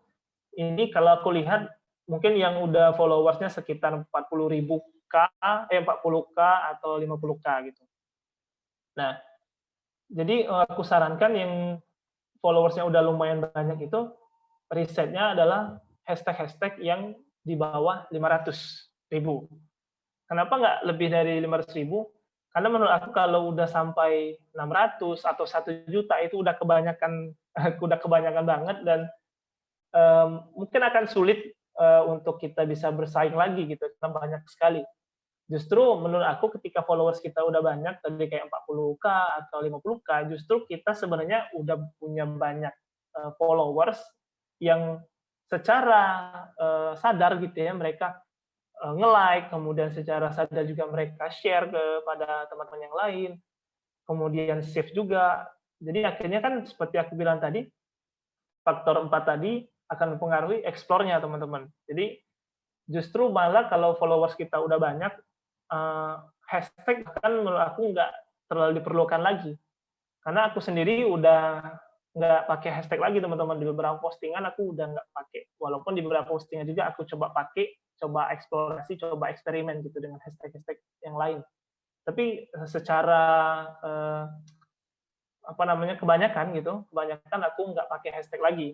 ini kalau aku lihat mungkin yang udah followersnya sekitar 40k atau 50k gitu. Nah, jadi aku sarankan yang followersnya udah lumayan banyak itu, risetnya adalah hashtag-hashtag yang di bawah 500.000. Kenapa nggak lebih dari 500.000? Karena menurut aku kalau udah sampai 600 atau 1 juta itu udah kebanyakan banget dan mungkin akan sulit untuk kita bisa bersaing lagi gitu, karena banyak sekali. Justru menurut aku ketika followers kita udah banyak, tadi kayak 40K atau 50K, justru kita sebenarnya udah punya banyak followers yang secara sadar gitu ya, mereka nge-like, kemudian secara sadar juga mereka share kepada teman-teman yang lain, kemudian save juga. Jadi akhirnya kan seperti aku bilang tadi, faktor 4 tadi akan mempengaruhi explore-nya teman-teman. Jadi justru malah kalau followers kita udah banyak, hashtag kan menurut aku nggak terlalu diperlukan lagi. Karena aku sendiri udah nggak pakai hashtag lagi teman-teman, di beberapa postingan aku udah nggak pakai. Walaupun di beberapa postingan juga aku coba pakai, coba eksplorasi, coba eksperimen gitu dengan hashtag-hashtag yang lain. Tapi secara apa namanya, kebanyakan aku nggak pakai hashtag lagi.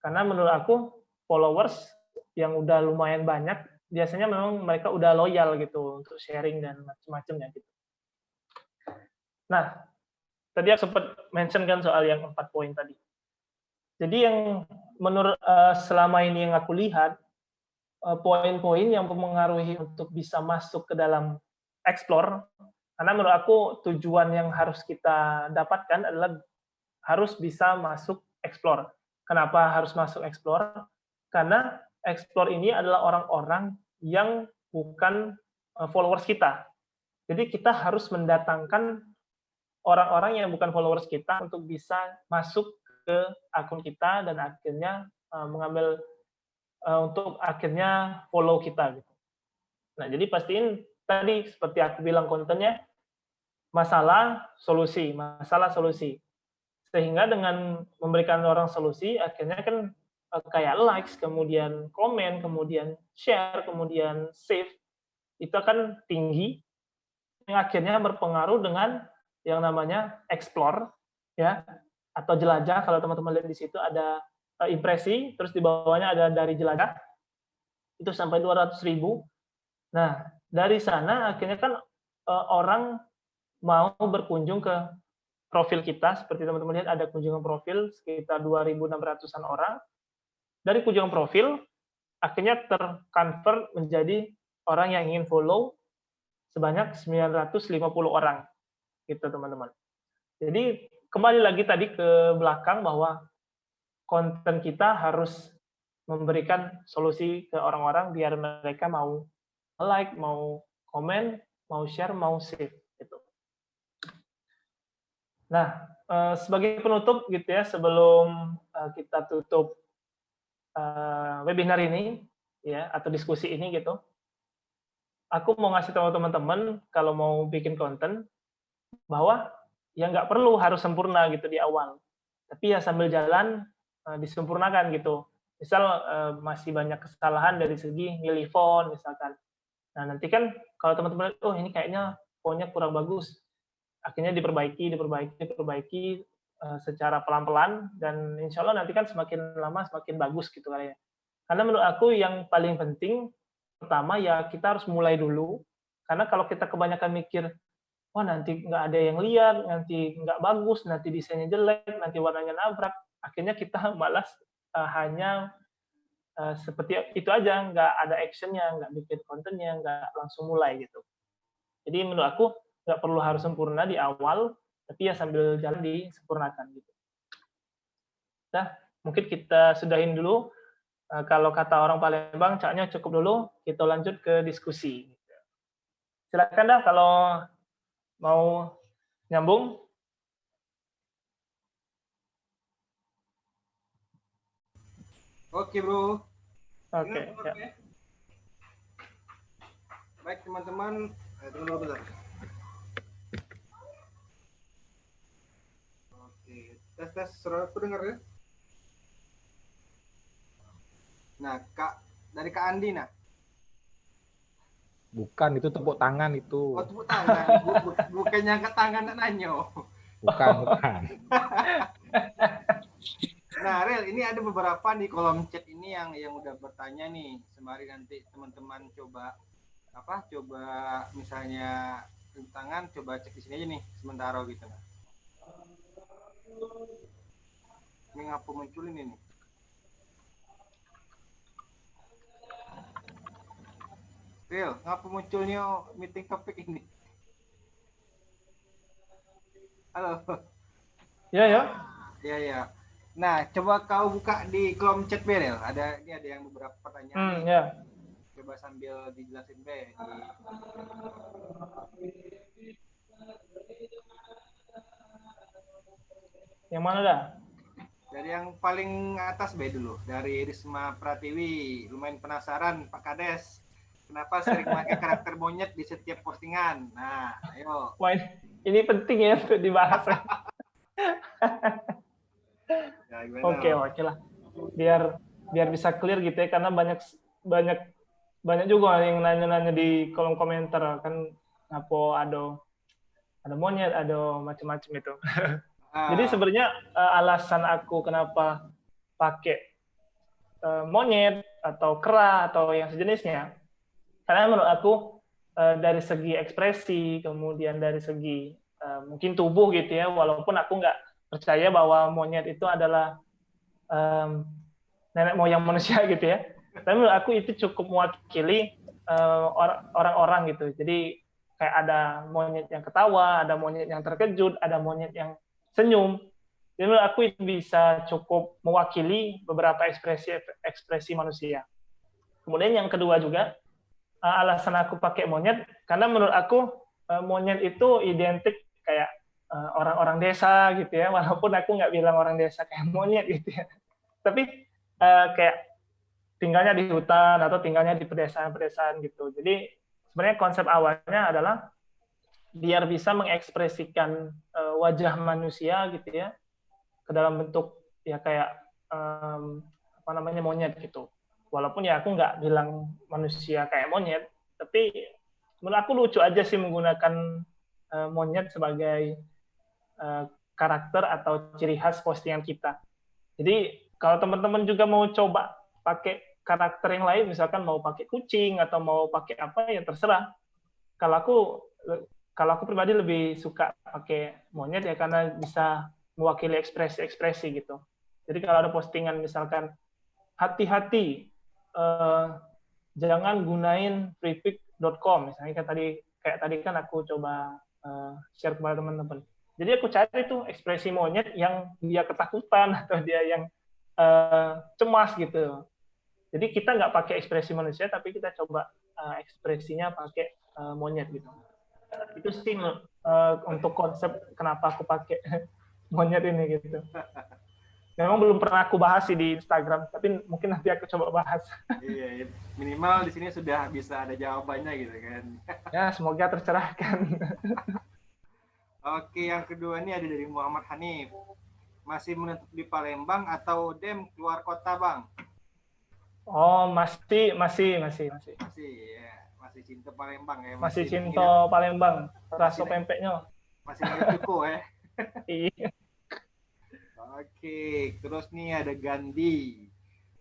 Karena menurut aku followers yang udah lumayan banyak, biasanya memang mereka udah loyal gitu untuk sharing dan macam-macamnya gitu. Nah, tadi aku sempat mention kan soal yang 4 poin tadi. Jadi yang menurut selama ini yang aku lihat, poin-poin yang mempengaruhi untuk bisa masuk ke dalam explore, karena menurut aku tujuan yang harus kita dapatkan adalah harus bisa masuk explore. Kenapa harus masuk explore? Karena explore ini adalah orang-orang yang bukan followers kita. Jadi kita harus mendatangkan orang-orang yang bukan followers kita untuk bisa masuk ke akun kita dan akhirnya mengambil untuk akhirnya follow kita gitu. Nah, jadi pastiin tadi seperti aku bilang kontennya masalah solusi. Sehingga dengan memberikan orang solusi akhirnya kan kayak likes, kemudian komen, kemudian share, kemudian save itu akan tinggi yang akhirnya berpengaruh dengan yang namanya explore ya atau jelajah. Kalau teman-teman lihat di situ ada impresi, terus di bawahnya ada dari jelajah itu sampai 200.000. Nah, dari sana akhirnya kan orang mau berkunjung ke profil kita, seperti teman-teman lihat ada kunjungan profil sekitar 2.600-an orang. Dari kunjungan profil, akhirnya terconvert menjadi orang yang ingin follow sebanyak 950 orang, gitu teman-teman. Jadi kembali lagi tadi ke belakang bahwa konten kita harus memberikan solusi ke orang-orang biar mereka mau like, mau komen, mau share, mau save gitu. Nah, sebagai penutup gitu ya sebelum kita tutup webinar ini ya atau diskusi ini gitu, aku mau ngasih tahu teman-teman kalau mau bikin konten bahwa ya nggak perlu harus sempurna gitu di awal, tapi ya sambil jalan disempurnakan gitu. Misal masih banyak kesalahan dari segi milih font misalkan. Nah nanti kan kalau teman-teman lihat, oh ini kayaknya fontnya kurang bagus, akhirnya diperbaiki secara pelan-pelan dan insya Allah nanti kan semakin lama semakin bagus gitu kayaknya. Karena menurut aku yang paling penting pertama ya kita harus mulai dulu. Karena kalau kita kebanyakan mikir, wah nanti nggak ada yang lihat, nanti nggak bagus, nanti desainnya jelek, nanti warnanya nabrak, akhirnya kita malas hanya seperti itu aja, nggak ada actionnya, nggak bikin kontennya, nggak langsung mulai gitu. Jadi menurut aku nggak perlu harus sempurna di awal, tapi ya sambil jalan disempurnakan gitu. Nah, mungkin kita sudahin dulu. Kalau kata orang Palembang, caknya cukup dulu, kita lanjut ke diskusi. Silakan dah kalau mau nyambung. Oke, Bro. Oke, ya. Baik, teman-teman. Tunggu dulu bentar. Oke, tes, suara aku dengar ya? Nah, dari Kak Andi, nah. Bukan, itu tepuk tangan itu. Oh, tepuk tangan. Bukannya angkat tangan dan nanyo. Bukan. Nah, Rel, ini ada beberapa di kolom chat ini yang udah bertanya nih. Sembari nanti teman-teman coba misalnya tangan, coba cek di sini aja nih sementara gitu. Nah. Ini ngapa muncul ini nih? Real, ngapa munculnya meeting topik ini? Halo. Ya, ya. Ya, ya. Nah, coba kau buka di kolom chat Berel. Ini ada yang beberapa pertanyaan nih. Ya. Coba sambil dijelasin Be. Yang mana dah? Dari yang paling atas Be dulu, dari Risma Pratiwi. Lumayan penasaran Pak Kades, kenapa sering pakai karakter monyet di setiap postingan? Nah, ayo. Wah, ini penting ya untuk dibahas. Ya, Oke lah. Biar bisa clear gitu ya, karena banyak juga yang nanya-nanya di kolom komentar kan, apa ada monyet, ada macam-macam itu. Jadi sebenarnya alasan aku kenapa pakai monyet atau kera atau yang sejenisnya, karena menurut aku dari segi ekspresi, kemudian dari segi mungkin tubuh gitu ya, walaupun aku nggak percaya bahwa monyet itu adalah nenek moyang manusia gitu ya, tapi menurut aku itu cukup mewakili orang-orang gitu. Jadi kayak ada monyet yang ketawa, ada monyet yang terkejut, ada monyet yang senyum. Jadi menurut aku itu bisa cukup mewakili beberapa ekspresi manusia. Kemudian yang kedua juga, alasan aku pakai monyet, karena menurut aku monyet itu identik kayak orang-orang desa gitu ya, walaupun aku nggak bilang orang desa kayak monyet gitu ya. Tapi kayak tinggalnya di hutan atau tinggalnya di pedesaan-pedesaan gitu. Jadi sebenarnya konsep awalnya adalah biar bisa mengekspresikan wajah manusia gitu ya ke dalam bentuk ya kayak monyet gitu. Walaupun ya aku nggak bilang manusia kayak monyet, tapi menurut aku lucu aja sih menggunakan monyet sebagai karakter atau ciri khas postingan kita. Jadi kalau teman-teman juga mau coba pakai karakter yang lain, misalkan mau pakai kucing atau mau pakai apa, ya terserah. Kalau aku pribadi lebih suka pakai monyet ya karena bisa mewakili ekspresi-ekspresi gitu. Jadi kalau ada postingan misalkan hati-hati jangan gunain freepik.com misalnya, kayak tadi kan aku coba share kepada teman-teman. Jadi aku cari tuh ekspresi monyet yang dia ketakutan atau dia yang cemas gitu. Jadi kita nggak pakai ekspresi manusia, tapi kita coba ekspresinya pakai monyet gitu. Itu sih untuk konsep kenapa aku pakai monyet ini gitu. Memang belum pernah aku bahas sih di Instagram, tapi mungkin nanti aku coba bahas. Iya, minimal di sini sudah bisa ada jawabannya gitu kan. Ya, semoga tercerahkan. Oke, yang kedua ini ada dari Muhammad Hanif. Masih menetap di Palembang atau dem keluar kota, Bang? Oh, masih. Masih, ya. Masih cinta Palembang ya. Masih cinta Palembang. Rasa pempeknya. Masih ada cukup ya. Iya. Oke, terus nih ada Gandhi.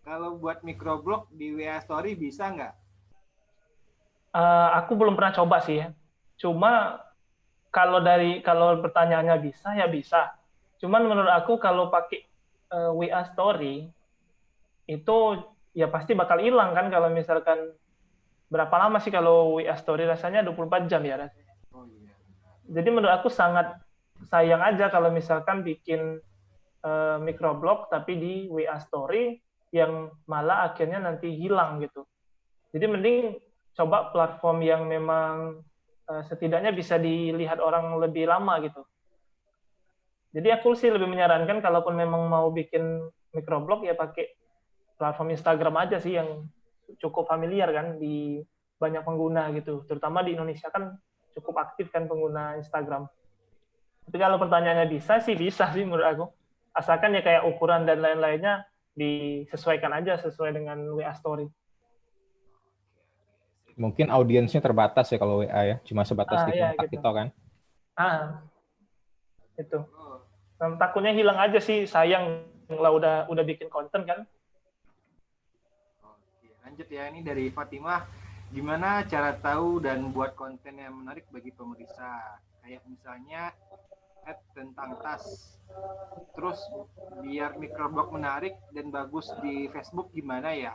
Kalau buat microblog di WA Story bisa nggak? Aku belum pernah coba sih ya. Cuma kalau pertanyaannya bisa, ya bisa. Cuman menurut aku kalau pakai WA Story itu ya pasti bakal hilang kan kalau misalkan berapa lama sih kalau WA Story, rasanya 24 jam ya rasanya. Oh iya. Jadi menurut aku sangat sayang aja kalau misalkan bikin microblog tapi di WA Story yang malah akhirnya nanti hilang gitu. Jadi mending coba platform yang memang setidaknya bisa dilihat orang lebih lama gitu. Jadi aku sih lebih menyarankan kalaupun memang mau bikin microblog ya pakai platform Instagram aja sih yang cukup familiar kan di banyak pengguna gitu. Terutama di Indonesia kan cukup aktif kan pengguna Instagram. Tapi kalau pertanyaannya bisa sih menurut aku. Asalkan ya kayak ukuran dan lain-lainnya disesuaikan aja sesuai dengan WA Story. Mungkin audiensnya terbatas ya kalau WA ya, cuma sebatas di kontak gitu. kita kan. Itu. Takutnya hilang aja sih, sayang lah udah bikin konten kan. Oke, lanjut ya, ini dari Fatimah. Gimana cara tahu dan buat konten yang menarik bagi pemirsa? Kayak misalnya tentang tas. Terus biar microblog menarik dan bagus di Facebook gimana ya?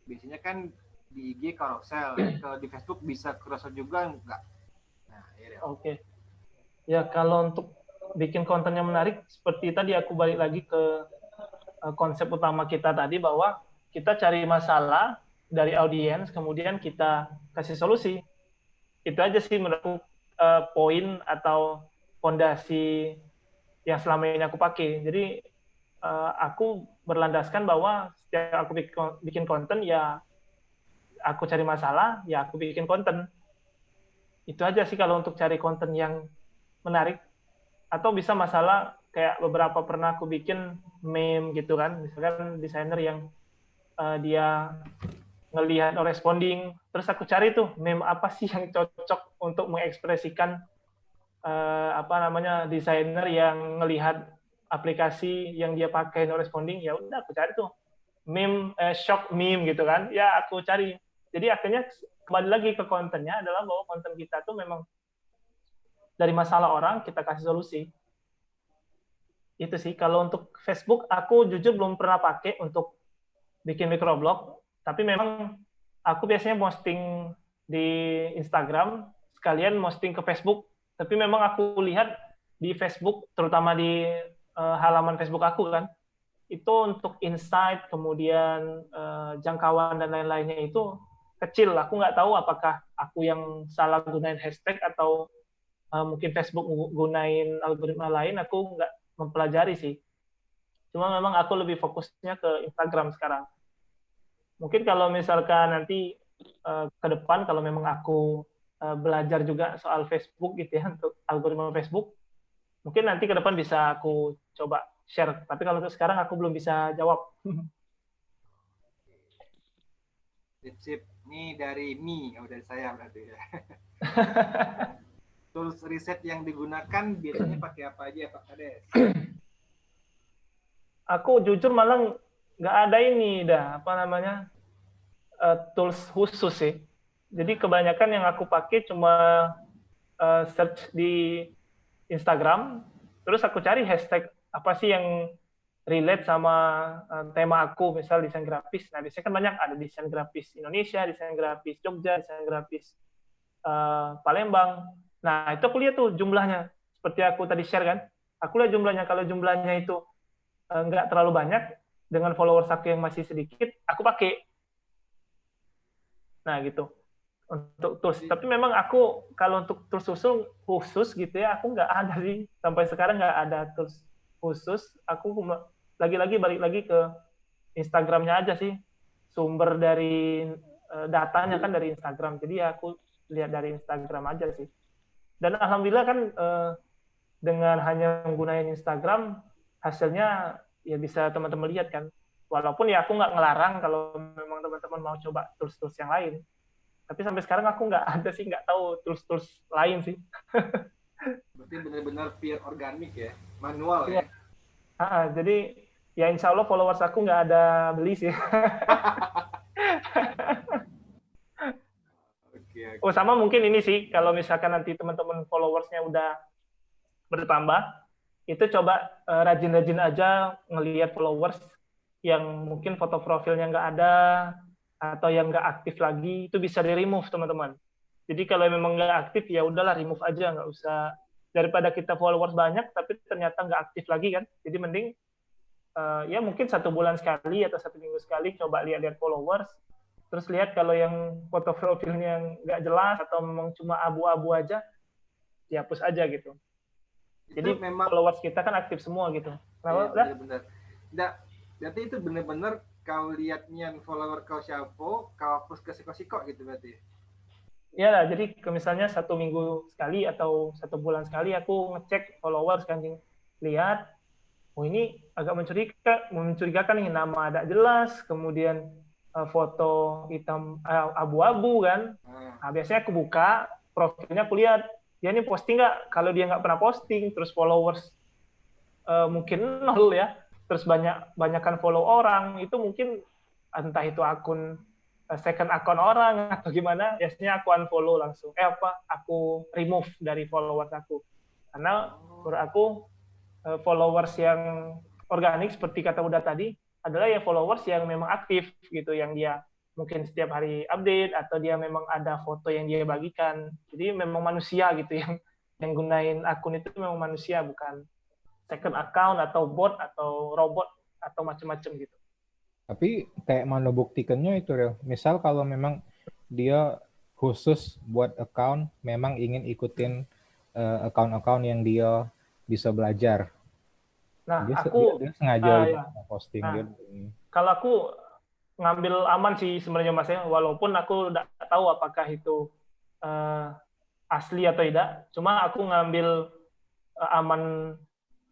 Biasanya kan di IG carousel, kalau di Facebook bisa carousel juga enggak? Nah, ya. Oke. Ya, kalau untuk bikin konten yang menarik, seperti tadi aku balik lagi ke konsep utama kita tadi, bahwa kita cari masalah dari audiens, kemudian kita kasih solusi. Itu aja sih menurutku poin atau fondasi yang selama ini aku pakai. Jadi aku berlandaskan bahwa setiap aku bikin konten, ya aku cari masalah, ya aku bikin konten. Itu aja sih kalau untuk cari konten yang menarik. Atau bisa masalah kayak beberapa pernah aku bikin meme gitu kan, misalkan desainer yang dia ngelihat responding, terus aku cari tuh meme apa sih yang cocok untuk mengekspresikan desainer yang ngelihat aplikasi yang dia pakai no responding. Ya udah aku cari tuh meme, shock meme gitu kan, ya aku cari. Jadi akhirnya kembali lagi ke kontennya adalah bahwa konten kita tuh memang dari masalah orang kita kasih solusi. Itu sih. Kalau untuk Facebook, aku jujur belum pernah pakai untuk bikin microblog, tapi memang aku biasanya posting di Instagram, sekalian posting ke Facebook. Tapi memang aku lihat di Facebook, terutama di halaman Facebook aku kan, itu untuk insight, kemudian jangkauan dan lain-lainnya itu kecil. Aku nggak tahu apakah aku yang salah gunain hashtag atau mungkin Facebook gunain algoritma lain, aku nggak mempelajari sih. Cuma memang aku lebih fokusnya ke Instagram sekarang. Mungkin kalau misalkan nanti ke depan, kalau memang aku belajar juga soal Facebook gitu ya, untuk algoritma Facebook, mungkin nanti ke depan bisa aku coba share. Tapi kalau untuk sekarang aku belum bisa jawab. Sip. Ini dari dari saya berarti ya. Tools riset yang digunakan biasanya pakai apa aja Pak Kades? Aku jujur malah nggak ada tools khusus sih. Jadi kebanyakan yang aku pakai cuma search di Instagram, terus aku cari hashtag apa sih yang relate sama tema aku, misal desain grafis. Nah, biasanya kan banyak, ada desain grafis Indonesia, desain grafis Jogja, desain grafis Palembang. Nah, itu aku lihat tuh jumlahnya. Seperti aku tadi share kan, aku lihat jumlahnya. Kalau jumlahnya itu nggak terlalu banyak, dengan followers aku yang masih sedikit, aku pakai. Nah, gitu. Untuk tools. Tapi memang aku, kalau untuk tools khusus gitu ya, aku nggak ada sih. Sampai sekarang nggak ada tools khusus. Aku lagi-lagi balik lagi ke Instagramnya aja sih. Sumber dari datanya kan dari Instagram. Jadi ya aku lihat dari Instagram aja sih. Dan alhamdulillah kan dengan hanya menggunakan Instagram, hasilnya ya bisa teman-teman lihat kan. Walaupun ya aku nggak ngelarang kalau memang teman-teman mau coba tools-tools yang lain. Tapi sampai sekarang aku nggak ada sih, nggak tahu tools-tools lain sih. Berarti benar-benar pure organik ya, manual ya. Jadi ya insya Allah followers aku nggak ada beli sih. Okay. Oh, sama mungkin ini sih, kalau misalkan nanti teman-teman followersnya udah bertambah, itu coba rajin-rajin aja ngelihat followers yang mungkin foto profilnya nggak ada, atau yang nggak aktif lagi, itu bisa di-remove, teman-teman. Jadi kalau memang nggak aktif, ya udahlah, remove aja, nggak usah. Daripada kita followers banyak, tapi ternyata nggak aktif lagi kan. Jadi mending, ya mungkin 1 bulan sekali atau 1 minggu sekali, coba lihat-lihat followers, terus lihat kalau yang foto profilnya nggak jelas atau memang cuma abu-abu aja, dihapus aja gitu. Jadi memang followers kita kan aktif semua gitu. Iya, benar-benar. Berarti itu benar-benar kau lihatnya follower kau siapa, kau hapus ke siko-siko gitu berarti? Ya lah, jadi misalnya 1 minggu sekali atau 1 bulan sekali aku ngecek followers kan, lihat, oh ini agak mencurigakan nih, nama ada jelas, kemudian foto hitam abu-abu kan. Nah, biasanya aku buka profilnya, aku lihat dia ini posting nggak. Kalau dia nggak pernah posting, terus followers mungkin 0 ya, terus banyakkan follow orang, itu mungkin entah itu akun second akun orang atau gimana, biasanya aku unfollow langsung. Aku remove dari followers aku. Karena menurut aku followers yang organik seperti kata Uda tadi adalah ya followers yang memang aktif gitu, yang dia mungkin setiap hari update, atau dia memang ada foto yang dia bagikan. Jadi memang manusia gitu yang gunain akun itu memang manusia, bukan second account atau bot atau robot atau macam-macam gitu. Tapi kayak mana buktikannya itu, Rel? Misal kalau memang dia khusus buat account, memang ingin ikutin account-account yang dia bisa belajar. Nah, Dia sengaja ya. posting Nah, dia. kalau aku ngambil aman sih sebenarnya Mas ya, walaupun aku nggak tahu apakah itu asli atau tidak. Cuma aku ngambil aman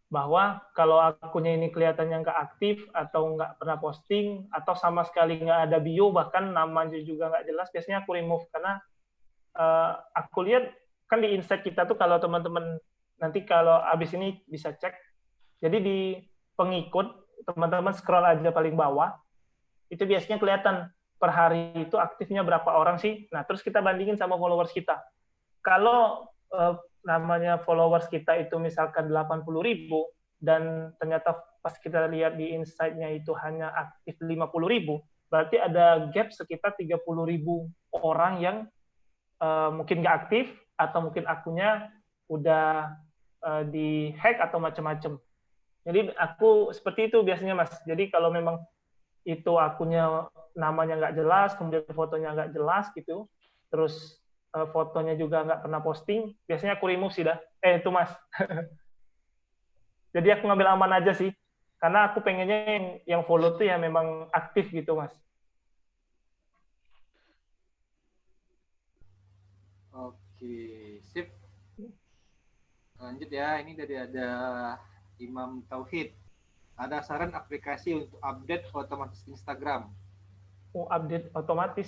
bahwa kalau akunnya ini kelihatannya nggak aktif atau nggak pernah posting atau sama sekali nggak ada bio, bahkan namanya juga nggak jelas, biasanya aku remove. Karena aku lihat kan di insight kita tuh, kalau teman-teman nanti kalau abis ini bisa cek, jadi di pengikut teman-teman scroll aja paling bawah, itu biasanya kelihatan per hari itu aktifnya berapa orang sih. Nah, terus kita bandingin sama followers kita. Kalau namanya followers kita itu misalkan 80.000, dan ternyata pas kita lihat di insight-nya itu hanya aktif 50.000, berarti ada gap sekitar 30.000 orang yang mungkin nggak aktif, atau mungkin akunnya udah di-hack atau macam-macam. Jadi aku seperti itu biasanya, Mas. Jadi kalau memang itu akunnya namanya nggak jelas, kemudian fotonya nggak jelas gitu, terus fotonya juga nggak pernah posting, biasanya aku remove sih dah. Itu Mas. Jadi aku ngambil aman aja sih, karena aku pengennya yang follow tuh ya memang aktif gitu, Mas. Oke, sip. Lanjut ya, ini dari ada Imam Tauhid. Ada saran aplikasi untuk update otomatis Instagram? Update otomatis.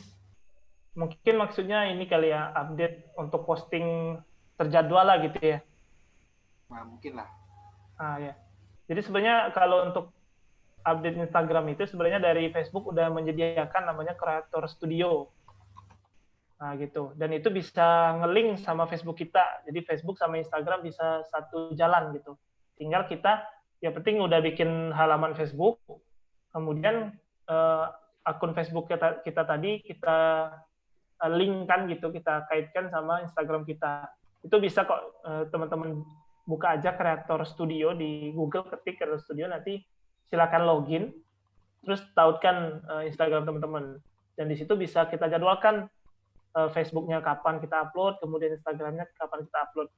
Mungkin maksudnya ini kali ya, update untuk posting terjadwal lah gitu ya. Nah, mungkin lah. Ya. Jadi sebenarnya kalau untuk update Instagram itu sebenarnya dari Facebook udah menyediakan namanya Creator Studio. Nah, gitu. Dan itu bisa nge-link sama Facebook kita. Jadi Facebook sama Instagram bisa satu jalan gitu. Tinggal kita, yang penting udah bikin halaman Facebook, kemudian akun Facebook kita tadi kita linkkan gitu, kita kaitkan sama Instagram kita. Itu bisa kok teman-teman buka aja Creator Studio di Google, ketik Creator Studio, nanti silakan login, terus tautkan Instagram teman-teman. Dan di situ bisa kita jadwalkan Facebook-nya kapan kita upload, kemudian Instagram-nya kapan kita upload.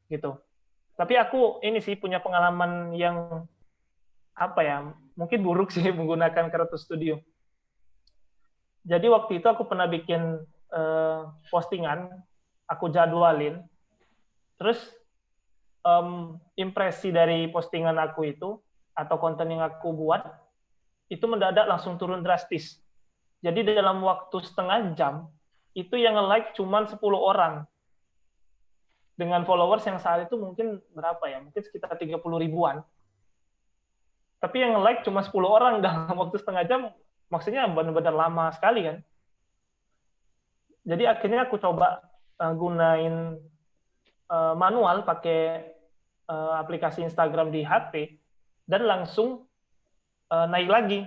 Gitu. Tapi aku ini sih punya pengalaman yang apa ya, mungkin buruk sih menggunakan Creator Studio. Jadi waktu itu aku pernah bikin postingan, aku jadwalin, terus impresi dari postingan aku itu atau konten yang aku buat itu mendadak langsung turun drastis. Jadi dalam waktu setengah jam itu yang nge-like cuma 10 orang. Dengan followers yang saat itu mungkin berapa ya? Mungkin sekitar 30 ribuan. Tapi yang nge-like cuma 10 orang dalam waktu setengah jam, maksudnya benar-benar lama sekali kan. Jadi akhirnya aku coba gunain manual pakai aplikasi Instagram di HP, dan langsung naik lagi.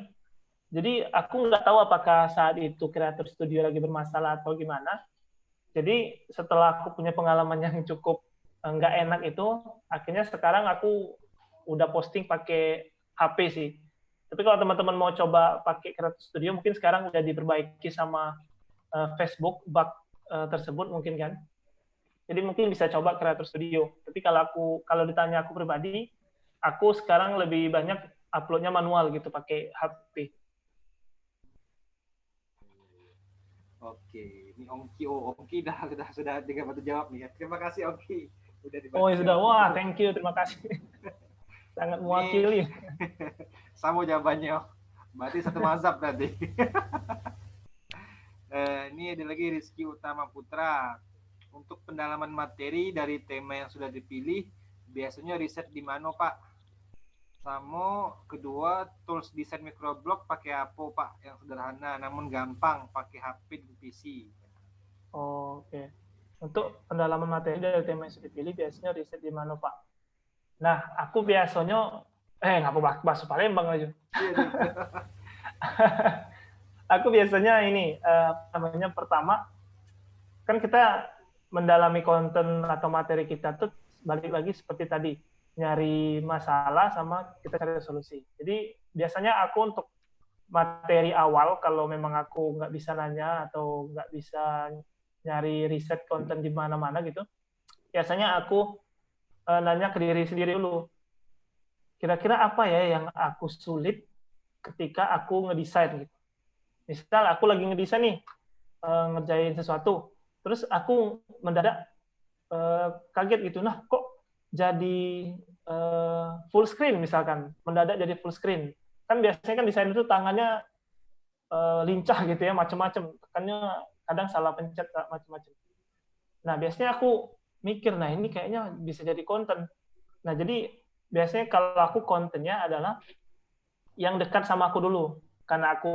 Jadi aku nggak tahu apakah saat itu Creator Studio lagi bermasalah atau gimana. Jadi setelah aku punya pengalaman yang cukup nggak enak itu, akhirnya sekarang aku udah posting pakai HP sih. Tapi kalau teman-teman mau coba pakai Creator Studio, mungkin sekarang udah diperbaiki sama Facebook bug tersebut mungkin kan. Jadi mungkin bisa coba Creator Studio. Tapi kalau ditanya aku pribadi, aku sekarang lebih banyak uploadnya manual gitu pakai HP. Oke, ini Ongki. Ongki sudah bantu jawab nih ya. Terima kasih Ongki. Udah dibantu. Sudah. Wah, thank you, terima kasih. Sangat mewakili. Sama jawabannya. Berarti satu mazhab tadi. Ini ada lagi Rizky Utama Putra. Untuk pendalaman materi dari tema yang sudah dipilih, biasanya riset di mana, Pak? Sama kedua, tools desain microblog pakai apa, Pak? Yang sederhana namun gampang, pakai HP dan PC. Oke. Untuk pendalaman materi dari tema yang sudah dipilih, biasanya riset di mana, Pak? Nah, aku biasanya nggak mau bahas Palembang aja. aku biasanya ini namanya pertama kan kita mendalami konten atau materi kita tuh balik lagi seperti tadi nyari masalah sama kita cari solusi. Jadi biasanya aku untuk materi awal kalau memang aku nggak bisa nanya atau nggak bisa nyari riset konten di mana-mana gitu, biasanya aku nanya ke diri sendiri dulu. Kira-kira apa ya yang aku sulit ketika aku ngedesain gitu. Misal aku lagi ngedesain nih, ngerjain sesuatu, terus aku mendadak kaget gitu, nah kok jadi full screen misalkan, mendadak jadi full screen. Kan biasanya kan desain itu tangannya lincah gitu ya, macam-macam. Tekannya kadang salah pencet, macam-macam. Nah, biasanya aku mikir, nah ini kayaknya bisa jadi konten. Nah, jadi biasanya kalau aku kontennya adalah yang dekat sama aku dulu. Karena aku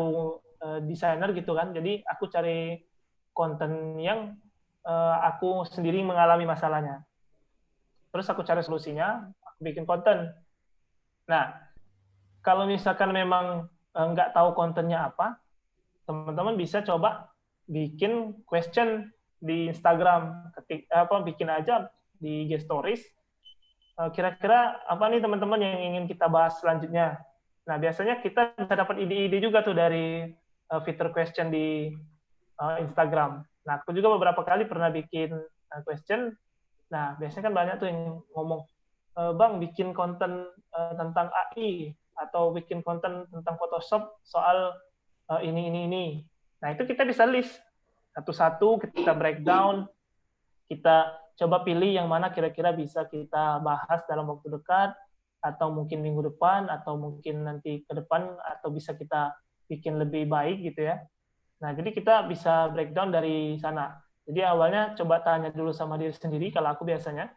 desainer gitu kan, jadi aku cari konten yang aku sendiri mengalami masalahnya. Terus aku cari solusinya, aku bikin konten. Nah, kalau misalkan memang nggak tahu kontennya apa, teman-teman bisa coba bikin question di Instagram, bikin aja di IG Stories. Kira-kira apa nih teman-teman yang ingin kita bahas selanjutnya? Nah, biasanya kita bisa dapat ide-ide juga tuh dari fitur question di Instagram. Nah, aku juga beberapa kali pernah bikin question. Nah, biasanya kan banyak tuh yang ngomong, Bang, bikin konten tentang AI atau bikin konten tentang Photoshop soal ini. Nah, itu kita bisa list satu-satu, kita breakdown, kita coba pilih yang mana kira-kira bisa kita bahas dalam waktu dekat, atau mungkin minggu depan, atau mungkin nanti ke depan, atau bisa kita bikin lebih baik gitu ya. Nah, jadi kita bisa breakdown dari sana. Jadi awalnya coba tanya dulu sama diri sendiri, kalau aku biasanya.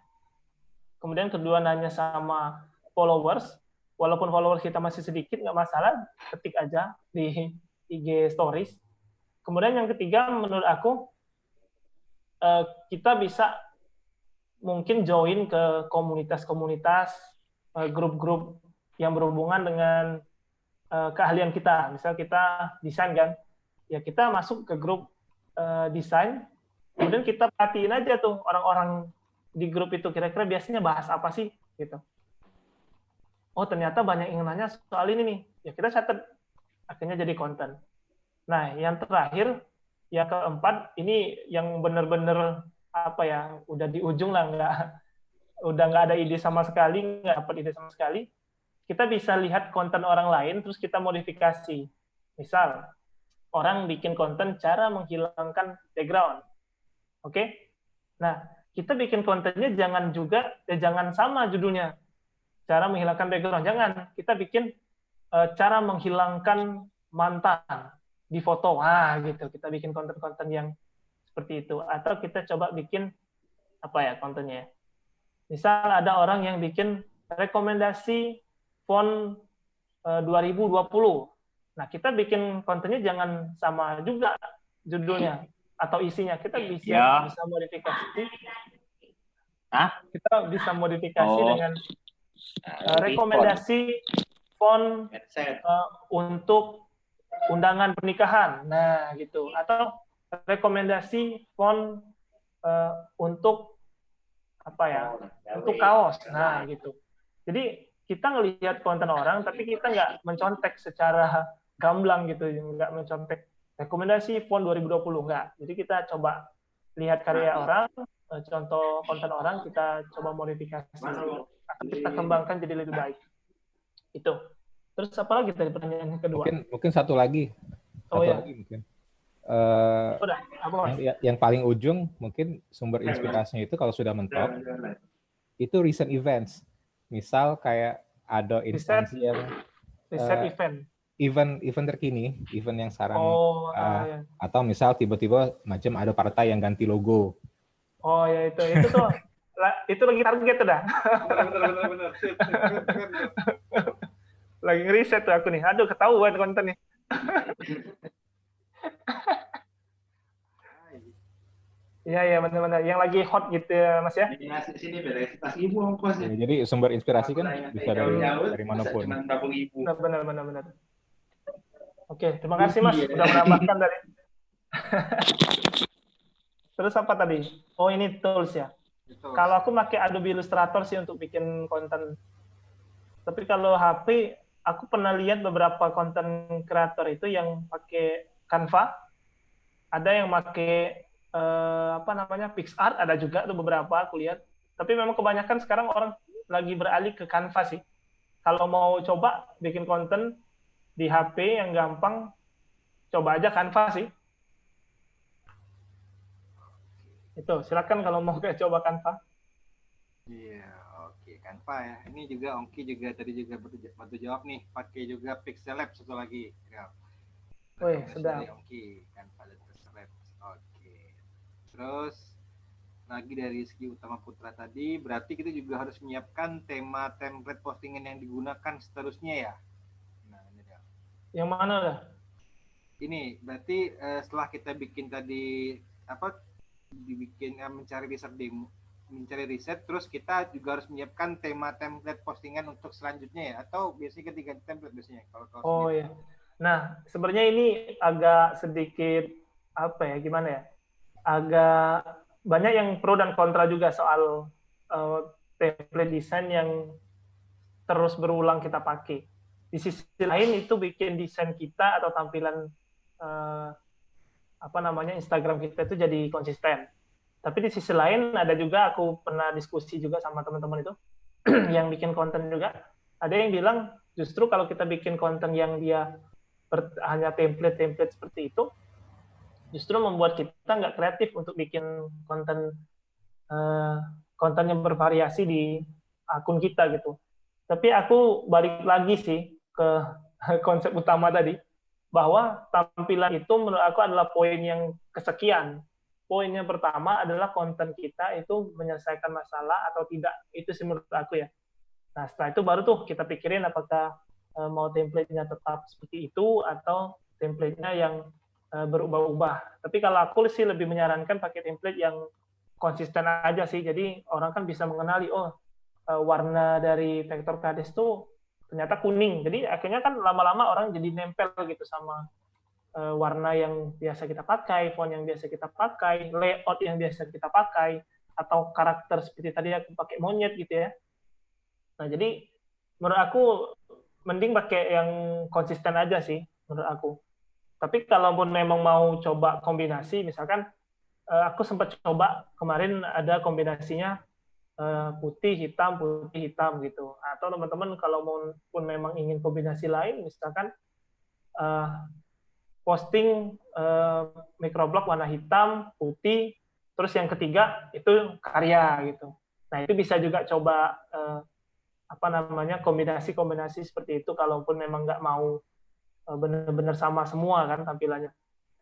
Kemudian kedua nanya sama followers. Walaupun followers kita masih sedikit, nggak masalah, ketik aja di IG Stories. Kemudian yang ketiga, menurut aku, kita bisa mungkin join ke komunitas-komunitas, grup-grup yang berhubungan dengan keahlian kita. Misal kita desain kan, ya kita masuk ke grup desain, kemudian kita perhatiin aja tuh orang-orang di grup itu kira-kira biasanya bahas apa sih gitu. Oh ternyata banyak yang nanya soal ini nih, ya kita catat, akhirnya jadi konten. Nah yang terakhir, yang keempat, ini yang benar-benar apa ya, udah di ujung lah, udah nggak ada ide sama sekali, nggak dapat ide sama sekali. Kita bisa lihat konten orang lain, terus kita modifikasi. Misal, orang bikin konten cara menghilangkan background. Oke? Nah, kita bikin kontennya jangan sama judulnya. Cara menghilangkan background. Jangan. Kita bikin cara menghilangkan mantan di foto. Gitu. Kita bikin konten-konten yang seperti itu. Atau kita coba bikin apa ya kontennya. Misal ada orang yang bikin rekomendasi font 2020. Nah, kita bikin kontennya jangan sama juga judulnya atau isinya. Kita bisa modifikasi. Kita bisa modifikasi dengan rekomendasi font untuk undangan pernikahan. Nah, gitu. Atau rekomendasi font untuk apa ya? Untuk kaos. Nah, gitu. Jadi kita ngelihat konten orang, tapi kita nggak mencontek secara gamblang gitu, nggak mencontek rekomendasi font 2020, nggak. Jadi kita coba lihat karya orang, contoh konten orang, kita coba modifikasi, kita kembangkan jadi lebih baik. Itu. Terus apa lagi tadi pertanyaan kedua? Mungkin satu lagi. Lagi mungkin. Yang paling ujung mungkin sumber inspirasinya itu kalau sudah mentok, itu recent events. Misal kayak ada instansi yang event terkini, event yang sekarang, atau misal tiba-tiba macam ada partai yang ganti logo. Oh ya itu tuh itu lagi target tuh dah. Benar. Lagi ngeriset tuh aku nih. Aduh ketahuan konten nih. Iya benar-benar yang lagi hot gitu ya Mas ya. Sini tas ibu ongkos ya. Jadi sumber inspirasi kan bisa dari manapun. Benar. Oke, terima kasih Mas Iya. sudah menambahkan dari. Terus apa tadi? Oh, ini tools ya. Itu. Kalau aku pakai Adobe Illustrator sih untuk bikin konten. Tapi kalau HP, aku pernah lihat beberapa konten kreator itu yang pakai Canva, ada yang pakai apa namanya PixArt, ada juga tuh beberapa aku lihat. Tapi memang kebanyakan sekarang orang lagi beralih ke Canva sih. Kalau mau coba bikin konten di HP yang gampang, coba aja Canva sih. Itu, silakan kalau mau coba Canva. Iya, oke. Canva ya. Ini juga Ongki juga tadi juga bantu jawab nih. Pakai juga Pixel Lab satu lagi. Ya. Wih, Rekomendasi sedap. dari Ongki, Canva dan Pixel Lab. Oke. Terus lagi dari segi utama Putra tadi, berarti kita juga harus menyiapkan tema template postingan yang digunakan seterusnya ya. Nah, ini dia. Yang mana dah? Ini berarti setelah kita bikin tadi apa dibikin mencari riset terus kita juga harus menyiapkan tema template postingan untuk selanjutnya ya, atau biasanya ketiga template biasanya kalau Oh sendiri. ya. Nah, sebenarnya ini agak sedikit apa ya, gimana ya? Agak banyak yang pro dan kontra juga soal template desain yang terus berulang kita pakai. Di sisi lain itu bikin desain kita atau tampilan apa namanya Instagram kita itu jadi konsisten. Tapi di sisi lain ada juga aku pernah diskusi juga sama teman-teman itu yang bikin konten juga. Ada yang bilang justru kalau kita bikin konten yang dia hanya template-template seperti itu, justru membuat kita nggak kreatif untuk bikin konten konten yang bervariasi di akun kita gitu. Tapi aku balik lagi sih ke konsep utama tadi, bahwa tampilan itu menurut aku adalah poin yang kesekian. Poin yang pertama adalah konten kita itu menyelesaikan masalah atau tidak. Itu sih menurut aku ya. Nah, setelah itu baru tuh kita pikirin apakah mau template-nya tetap seperti itu atau template-nya yang berubah-ubah. Tapi kalau aku sih lebih menyarankan pakai template yang konsisten aja sih. Jadi orang kan bisa mengenali, oh warna dari vektor Kades itu ternyata kuning. Jadi akhirnya kan lama-lama orang jadi nempel gitu sama warna yang biasa kita pakai, font yang biasa kita pakai, layout yang biasa kita pakai, atau karakter seperti tadi aku pakai monyet gitu ya. Nah, jadi menurut aku mending pakai yang konsisten aja sih menurut aku. Tapi kalaupun memang mau coba kombinasi, misalkan aku sempat coba kemarin ada kombinasinya putih hitam gitu. Atau teman-teman kalau mau pun memang ingin kombinasi lain, misalkan posting microblog warna hitam, putih, terus yang ketiga itu karya gitu. Nah itu bisa juga coba apa namanya kombinasi seperti itu, kalaupun memang nggak mau benar-benar sama semua kan tampilannya.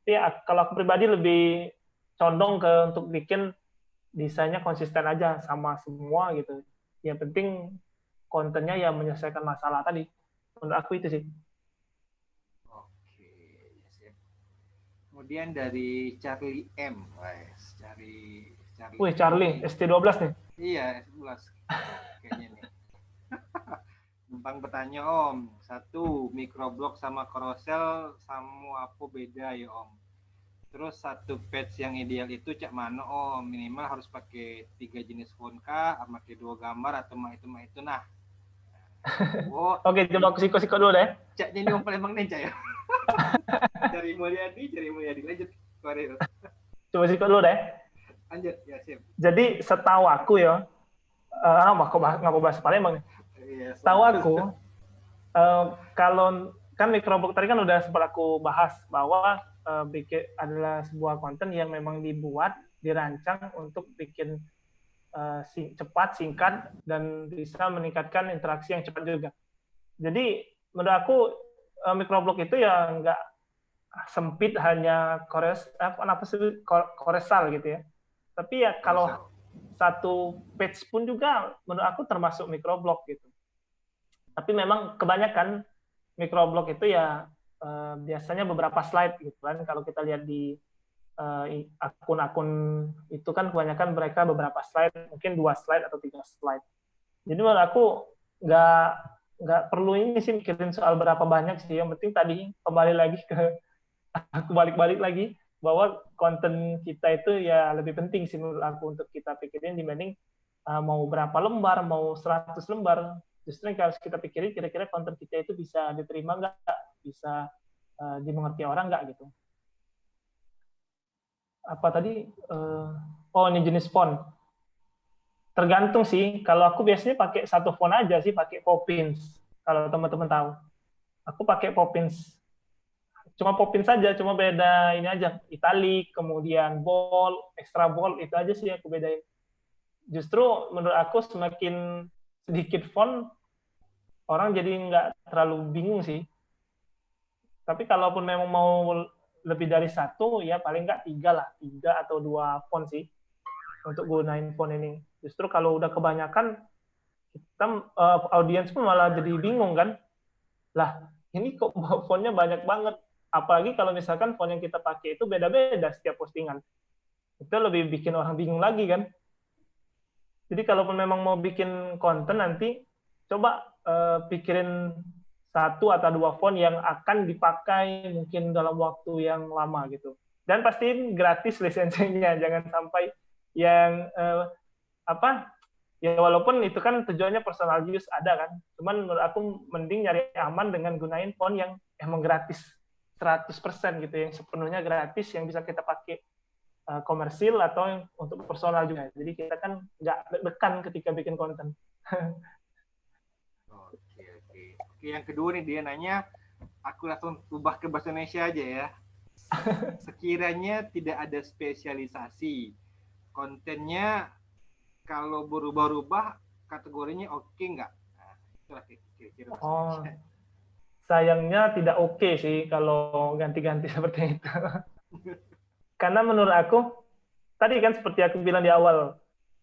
Tapi ya, kalau aku pribadi lebih condong ke untuk bikin desainnya konsisten aja sama semua gitu. Yang penting kontennya yang menyelesaikan masalah tadi. Menurut aku itu sih. Oke, siap. Kemudian dari Charlie M, guys. Charlie Wih, Charlie, ST12 nih. Iya, S11 kayaknya nih. Gampang bertanya Om. Satu, microblog sama carousel sama apa beda ya Om? Terus satu page yang ideal itu cak mana Om? Minimal harus pakai 3 jenis font kah? Pakai 2 gambar atau mah itu nah. Oh, Oke, coba aku siko dulu deh. Cak ini Om Palembang nih cak ya. Cari Mulyadi lanjut. Coba siko dulu deh. Lanjut ya siap. Jadi setahu aku ya, nggak bahas Palembang nih. Setahu aku, kalau kan microblog tadi kan udah sempat aku bahas bahwa bikin adalah sebuah konten yang memang dibuat, dirancang untuk bikin cepat, singkat, dan bisa meningkatkan interaksi yang cepat juga. Jadi menurut aku microblog itu ya nggak sempit hanya koresal gitu ya. Tapi ya kalau satu page pun juga menurut aku termasuk microblog gitu. Tapi memang kebanyakan microblog itu ya biasanya beberapa slide gitu kan. Kalau kita lihat di akun-akun itu kan kebanyakan mereka beberapa slide, mungkin 2 slide atau 3 slide. Jadi menurut aku nggak nggak perlu ini sih mikirin soal berapa banyak sih. Yang penting tadi kembali lagi ke aku balik-balik lagi bahwa konten kita itu ya lebih penting sih menurut aku untuk kita pikirin dibanding mau berapa lembar, mau 100 lembar. Justru yang harus kita pikirin kira-kira konten kita itu bisa diterima nggak, bisa dimengerti orang nggak gitu. Apa tadi? Oh, ini jenis font. Tergantung sih. Kalau aku biasanya pakai satu font aja sih, pakai Poppins. Kalau teman-teman tahu. Aku pakai Poppins. Cuma Poppins saja, cuma beda ini aja. Italic, kemudian bold, extra bold, itu aja sih yang aku bedain. Justru menurut aku semakin sedikit font, orang jadi nggak terlalu bingung sih. Tapi kalaupun memang mau lebih dari satu, ya paling nggak 3 lah. 3 atau 2 font sih untuk gunain font ini. Justru kalau udah kebanyakan, kita audiens pun malah jadi bingung kan. Lah, ini kok fontnya banyak banget. Apalagi kalau misalkan font yang kita pakai itu beda-beda setiap postingan. Itu lebih bikin orang bingung lagi kan. Jadi kalaupun memang mau bikin konten nanti, coba pikirin 1 atau 2 font yang akan dipakai mungkin dalam waktu yang lama gitu. Dan pastiin gratis lisensinya, jangan sampai yang ya walaupun itu kan tujuannya personal use ada kan. Cuman menurut aku mending nyari aman dengan gunain font yang emang gratis 100% gitu, yang sepenuhnya gratis yang bisa kita pakai komersil atau yang untuk personal juga. Jadi kita kan nggak deg-degan ketika bikin konten. Oke, yang kedua nih dia nanya, aku langsung ubah ke bahasa Indonesia aja ya. Sekiranya tidak ada spesialisasi, kontennya kalau berubah-ubah kategorinya oke nggak? Nah, itulah kira-kira. Sayangnya tidak oke sih kalau ganti-ganti seperti itu. Karena menurut aku, tadi kan seperti aku bilang di awal,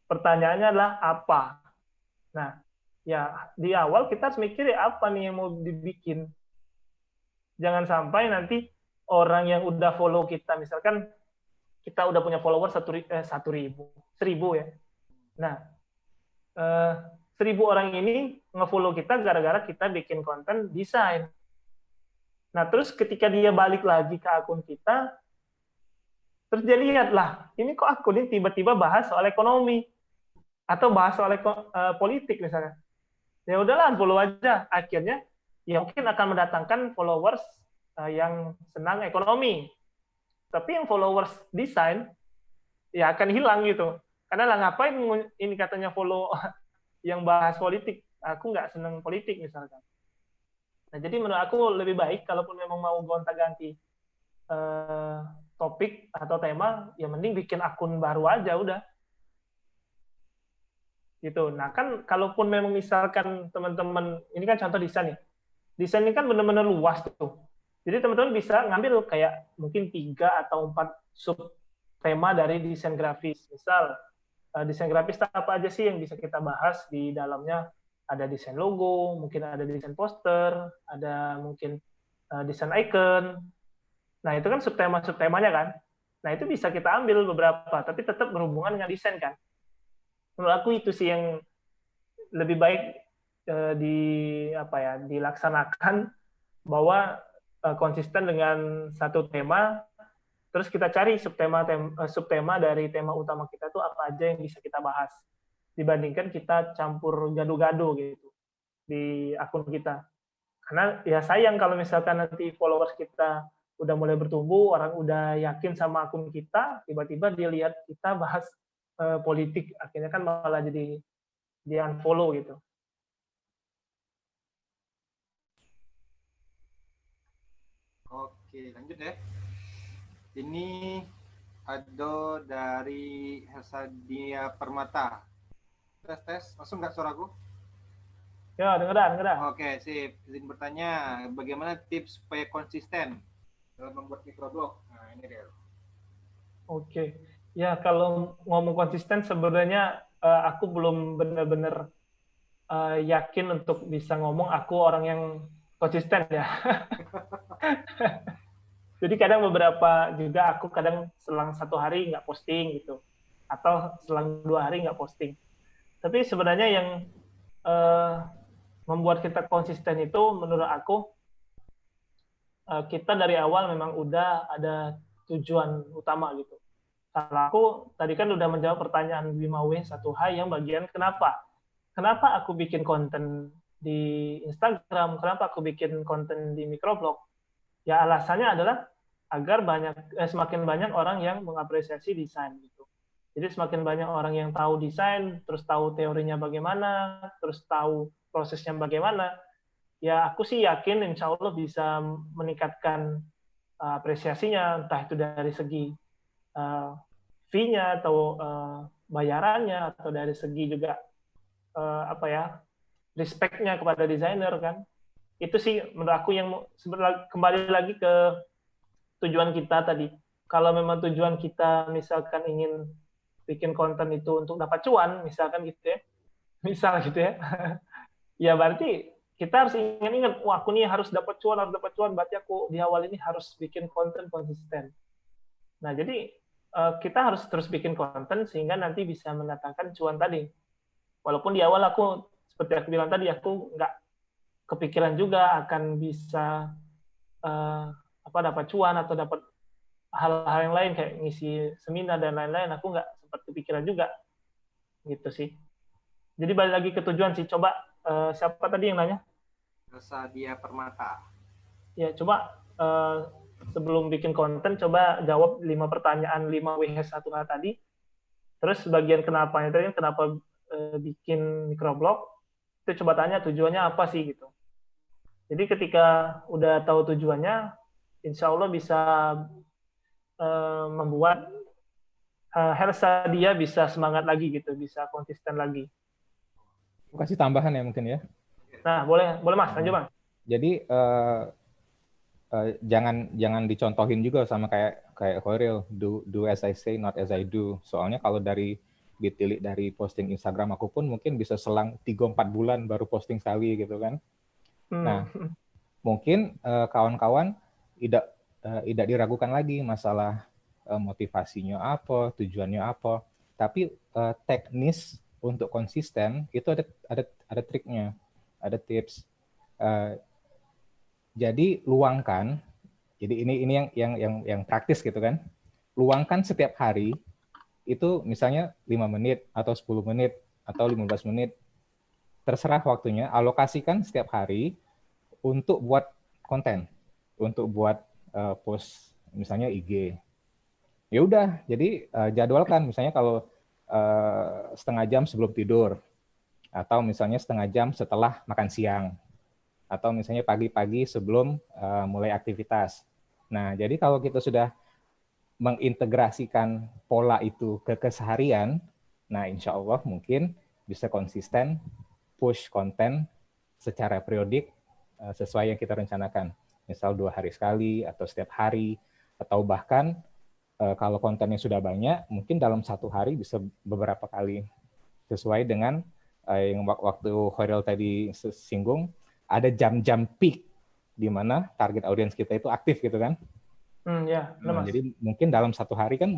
pertanyaannya adalah apa? Nah, ya di awal kita harus mikir apa nih yang mau dibikin. Jangan sampai nanti orang yang udah follow kita, misalkan kita udah punya follower 1.000 ya. Nah, 1.000 orang ini nge-follow kita gara-gara kita bikin konten desain. Nah, terus ketika dia balik lagi ke akun kita, terus dia lihat lah, ini kok akun ini tiba-tiba bahas soal ekonomi atau bahas soal politik misalnya. Ya udahlah, follow aja. Akhirnya ya mungkin akan mendatangkan followers yang senang ekonomi. Tapi yang followers desain ya akan hilang gitu. Karena lah ngapain ini katanya follow yang bahas politik. Aku nggak senang politik misalkan. Nah, jadi menurut aku lebih baik kalaupun memang mau gonta-ganti topik atau tema, ya mending bikin akun baru aja udah. Gitu. Nah, kan kalaupun memang misalkan teman-teman, ini kan contoh desain nih. Desain ini kan benar-benar luas tuh. Jadi teman-teman bisa ngambil kayak mungkin 3 atau 4 sub tema dari desain grafis. Misal, desain grafis apa aja sih yang bisa kita bahas di dalamnya? Ada desain logo, mungkin ada desain poster, ada mungkin desain icon. Nah, itu kan subtema-subtemanya kan. Nah, itu bisa kita ambil beberapa, tapi tetap berhubungan dengan desain kan. Menurut aku itu sih yang lebih baik dilaksanakan, bahwa konsisten dengan satu tema, terus kita cari subtema dari tema utama kita tuh apa aja yang bisa kita bahas, dibandingkan kita campur gado-gado gitu di akun kita. Karena ya sayang kalau misalkan nanti followers kita udah mulai bertumbuh, orang udah yakin sama akun kita, tiba-tiba dia lihat kita bahas politik, akhirnya kan malah jadi di unfollow gitu. Oke, lanjut ya. Ini ada dari Hersadia Permata. Tes, langsung nggak suaraku? Ya, dengar. Oke, sip. Izin bertanya, bagaimana tips supaya konsisten dalam membuat microblog? Nah, ini dia. Oke. Ya, kalau ngomong konsisten sebenarnya aku belum benar-benar yakin untuk bisa ngomong aku orang yang konsisten ya. Jadi kadang beberapa juga aku kadang selang 1 hari nggak posting gitu, atau selang 2 hari nggak posting. Tapi sebenarnya yang membuat kita konsisten itu menurut aku kita dari awal memang udah ada tujuan utama gitu. Kalau aku tadi kan udah menjawab pertanyaan 5W 1H yang bagian kenapa. Kenapa aku bikin konten di Instagram, kenapa aku bikin konten di microblog? Ya alasannya adalah agar semakin banyak orang yang mengapresiasi desain gitu. Jadi semakin banyak orang yang tahu desain, terus tahu teorinya bagaimana, terus tahu prosesnya bagaimana, ya aku sih yakin insya Allah bisa meningkatkan apresiasinya, entah itu dari segi fee-nya atau bayarannya, atau dari segi juga respect-nya kepada desainer kan. Itu sih menurut aku yang kembali lagi ke tujuan kita tadi. Kalau memang tujuan kita misalkan ingin bikin konten itu untuk dapat cuan, misalkan gitu ya, ya berarti kita harus ingat-ingat, wah aku nih harus dapat cuan, berarti aku di awal ini harus bikin konten konsisten. Nah, jadi kita harus terus bikin konten sehingga nanti bisa mendatangkan cuan tadi. Walaupun di awal aku, seperti aku bilang tadi, aku nggak kepikiran juga akan bisa dapat cuan atau dapat hal-hal yang lain kayak ngisi seminar dan lain-lain, aku nggak sempat kepikiran juga. Gitu sih. Jadi balik lagi ke tujuan sih. Coba siapa tadi yang nanya? Sadia Permata. Ya, coba sebelum bikin konten, coba jawab 5 pertanyaan 5W1H tadi. Terus bagian kenapanya tadi, kenapa bikin microblog, itu coba tanya tujuannya apa sih gitu. Jadi ketika udah tahu tujuannya, insya Allah bisa membuat Helsa dia bisa semangat lagi gitu, bisa konsisten lagi. Aku kasih tambahan ya mungkin ya. Nah, boleh Mas, lanjut Mas. Jadi jangan dicontohin juga sama kayak Khairil, do as I say, not as I do. Soalnya kalau ditilik dari posting Instagram aku pun mungkin bisa selang 3-4 bulan baru posting sekali gitu kan. Nah, mungkin kawan-kawan tidak diragukan lagi masalah motivasinya apa, tujuannya apa. Tapi teknis untuk konsisten itu ada triknya, ada tips. Jadi luangkan. Jadi ini yang praktis gitu kan. Luangkan setiap hari itu misalnya 5 menit atau 10 menit atau 15 menit. Terserah waktunya, alokasikan setiap hari untuk buat konten, untuk buat post misalnya IG. Ya udah, jadi jadwalkan misalnya kalau setengah jam sebelum tidur, atau misalnya setengah jam setelah makan siang, atau misalnya pagi-pagi sebelum mulai aktivitas. Nah, jadi kalau kita sudah mengintegrasikan pola itu ke keseharian, nah insya Allah mungkin bisa konsisten push konten secara periodik sesuai yang kita rencanakan. Misal 2 hari sekali, atau setiap hari, atau bahkan kalau kontennya sudah banyak, mungkin dalam 1 hari bisa beberapa kali. Sesuai dengan yang waktu Khairil tadi singgung, ada jam-jam peak di mana target audiens kita itu aktif gitu kan. Ya, nah, jadi mungkin dalam 1 hari kan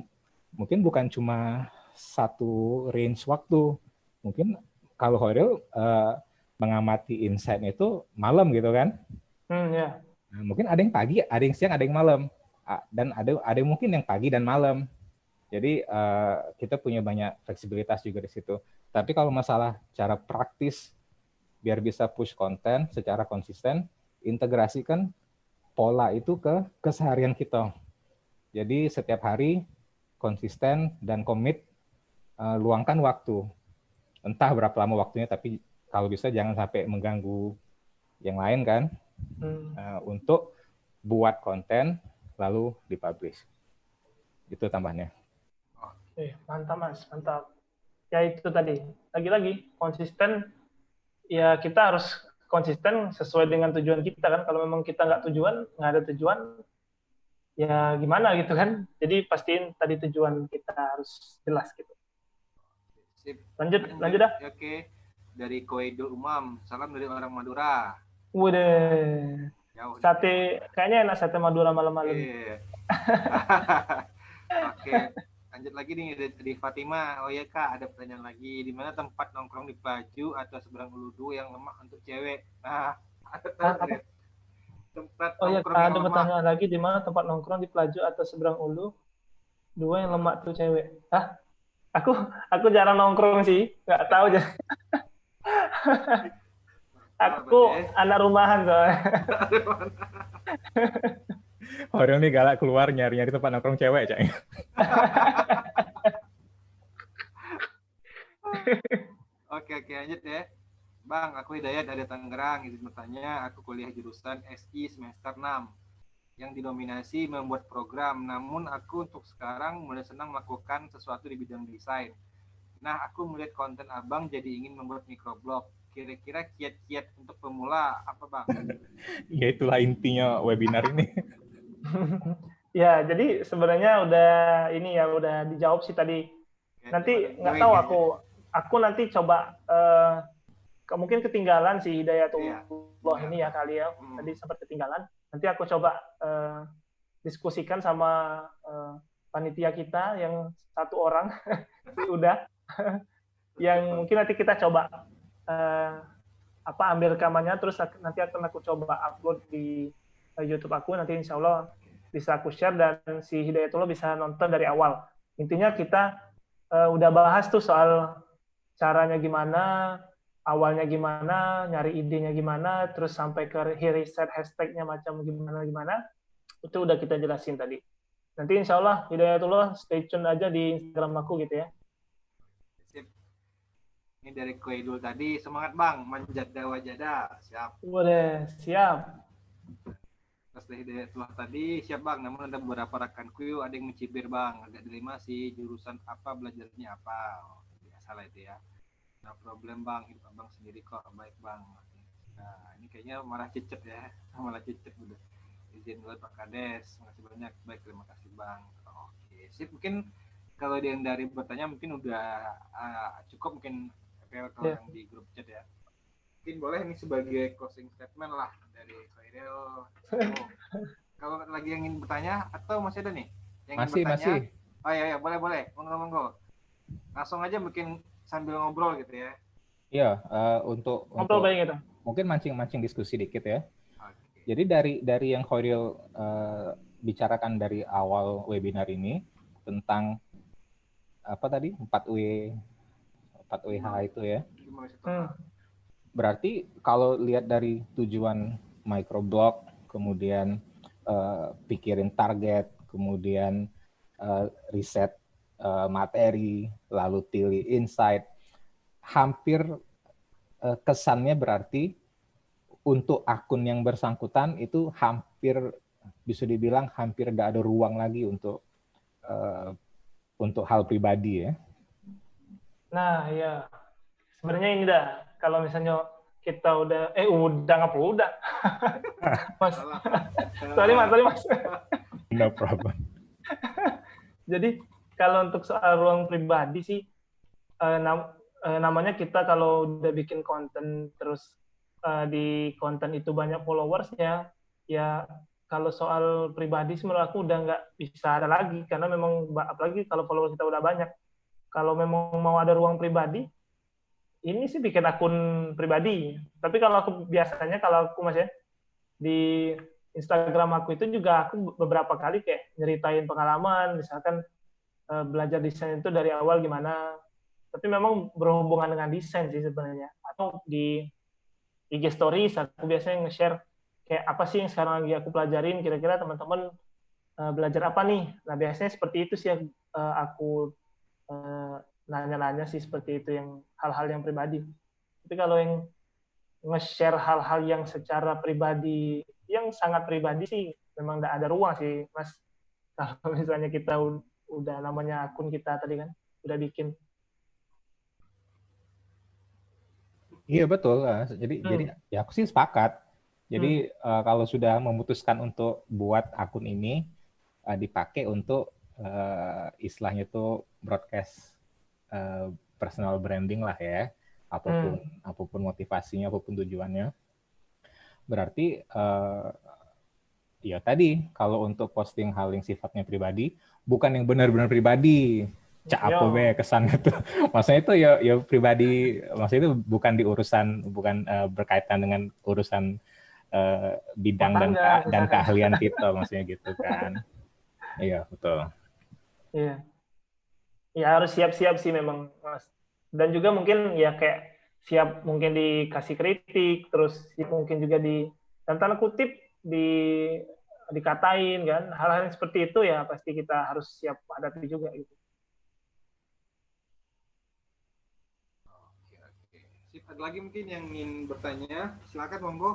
mungkin bukan cuma 1 range waktu. Mungkin kalau Khairil mengamati insight itu malam gitu kan. Ya. Nah, mungkin ada yang pagi, ada yang siang, ada yang malam. Dan ada mungkin yang pagi dan malam. Jadi kita punya banyak fleksibilitas juga di situ. Tapi kalau masalah cara praktis biar bisa push konten secara konsisten, integrasikan pola itu ke keseharian kita. Jadi setiap hari konsisten dan komit, luangkan waktu. Entah berapa lama waktunya, tapi kalau bisa jangan sampai mengganggu yang lain kan. Untuk buat konten lalu dipublish. Itu tambahnya. Mantap Mas, mantap. Ya itu tadi, lagi-lagi konsisten, ya kita harus konsisten sesuai dengan tujuan kita kan. Kalau memang kita nggak ada tujuan, ya gimana gitu kan. Jadi pastiin tadi tujuan kita harus jelas gitu. Sip. Lanjut dah. Oke, dari Koidul Umam, salam dari orang Madura. Waduh. Sate, kayaknya enak sate Madura malam-malam. Oke. Lanjut lagi nih dari Fatima. Oh iya Kak, ada pertanyaan lagi. Di mana tempat nongkrong di Pelaju atau seberang Uludu yang lemah untuk cewek? Nah, ada tahu Apa? nggak? Tempat Oh ya, nongkrong yang ada lemah. pertanyaan lagi di mana tempat nongkrong di Pelaju atau seberang Ulu, dua yang lemak tuh cewek. Hah? Aku jarang nongkrong sih, nggak tahu aja. Aku anak rumahan soalnya. Orang nih galak keluar nyari-nyari tempat nongkrong cewek, Cak. Oke, lanjut ya. Bang, aku Hidayat dari Tangerang. Izin bertanya, aku kuliah jurusan SI semester 6 yang didominasi membuat program. Namun aku untuk sekarang mulai senang melakukan sesuatu di bidang desain. Nah, aku melihat konten Abang jadi ingin membuat microblog. Kira-kira kiat-kiat untuk pemula apa, Bang? Ya itulah intinya webinar ini. Ya, jadi sebenarnya udah dijawab sih tadi. Nanti nggak tahu aku nanti coba mungkin ketinggalan sih Hidayatullah ini ya kali ya. Tadi sempat ketinggalan. Nanti aku coba diskusikan sama panitia kita yang satu orang udah yang mungkin nanti kita coba ambil rekamannya, terus nanti akan aku coba upload di YouTube aku, nanti insya Allah bisa aku share dan si Hidayatullah bisa nonton dari awal. Intinya kita udah bahas tuh soal caranya gimana, awalnya gimana, nyari idenya gimana, terus sampai ke riset hashtagnya macam gimana, itu udah kita jelasin tadi. Nanti insya Allah Hidayatullah stay tune aja di Instagram aku gitu ya. Ini dari Koidul tadi, semangat Bang, manjada wajada, siap. Boleh, siap. Terus dari Hidayatullah tadi, siap Bang, namun ada beberapa rekanku ada yang mencibir Bang, agak dilema sih, jurusan apa, belajarnya apa. Oh, biasalah itu ya. Nah problem Bang, hidup Abang sendiri kok, baik Bang. Nah, ini kayaknya malah cicet ya, malah cicet udah. Izin buat Pak Kades, makasih banyak, baik terima kasih Bang. Oke, sip, mungkin kalau yang dari bertanya mungkin udah cukup mungkin kalau yang di grup chat ya. Mungkin boleh ini sebagai closing statement lah dari Khairil. Kalau lagi yang ingin bertanya atau masih ada nih yang ingin bertanya? Masih. Oh iya, boleh. Monggo. Langsung aja mungkin sambil ngobrol gitu ya. Iya, untuk ngobrol banyak itu. Mungkin mancing-mancing diskusi dikit ya. Okay. Jadi dari yang Khairil bicarakan dari awal webinar ini tentang apa tadi 4WH itu ya. Berarti kalau lihat dari tujuan microblog, kemudian pikirin target, kemudian riset materi, lalu pilih insight, hampir kesannya berarti untuk akun yang bersangkutan itu hampir bisa dibilang hampir nggak ada ruang lagi untuk hal pribadi ya. Nah ya, sebenarnya ini dah kalau misalnya kita udah Mas. sorry mas. No problem. Jadi kalau untuk soal ruang pribadi sih namanya kita kalau udah bikin konten terus di konten itu banyak followersnya, ya kalau soal pribadi sih menurut aku udah nggak bisa ada lagi, karena memang apalagi kalau followers kita udah banyak. Kalau memang mau ada ruang pribadi, ini sih bikin akun pribadi. Tapi kalau aku biasanya, kalau aku Mas ya, di Instagram aku itu juga aku beberapa kali kayak nyeritain pengalaman, misalkan belajar desain itu dari awal gimana. Tapi memang berhubungan dengan desain sih sebenarnya. Atau di IG Stories aku biasanya nge-share kayak apa sih yang sekarang lagi aku pelajarin, kira-kira teman-teman belajar apa nih. Nah biasanya seperti itu sih yang aku nanya-nanya sih, seperti itu, yang hal-hal yang pribadi. Tapi kalau yang nge-share hal-hal yang secara pribadi, yang sangat pribadi sih memang nggak ada ruang sih Mas. Kalau misalnya kita udah namanya akun kita tadi kan udah bikin. Iya betul. Jadi ya aku sih sepakat. Jadi kalau sudah memutuskan untuk buat akun ini dipakai untuk istilahnya itu broadcast personal branding lah ya, apapun motivasinya, apapun tujuannya. Berarti ya tadi kalau untuk posting hal yang sifatnya pribadi, bukan yang benar-benar pribadi, cak apa Yo. be kesan itu. Maksudnya itu ya pribadi, maksudnya itu bukan di urusan, bukan berkaitan dengan urusan bidang Rumah tangga, dan misalkan. keahlian kita, maksudnya gitu kan. Iya, betul. Iya. Ya harus siap-siap sih memang, Mas. Dan juga mungkin ya kayak siap mungkin dikasih kritik, terus mungkin juga dalam tanda kutip dikatain kan. Hal-hal yang seperti itu ya pasti kita harus siap hadapi juga gitu. Oke, oke. Sip, ada lagi mungkin yang ingin bertanya? Silakan monggo.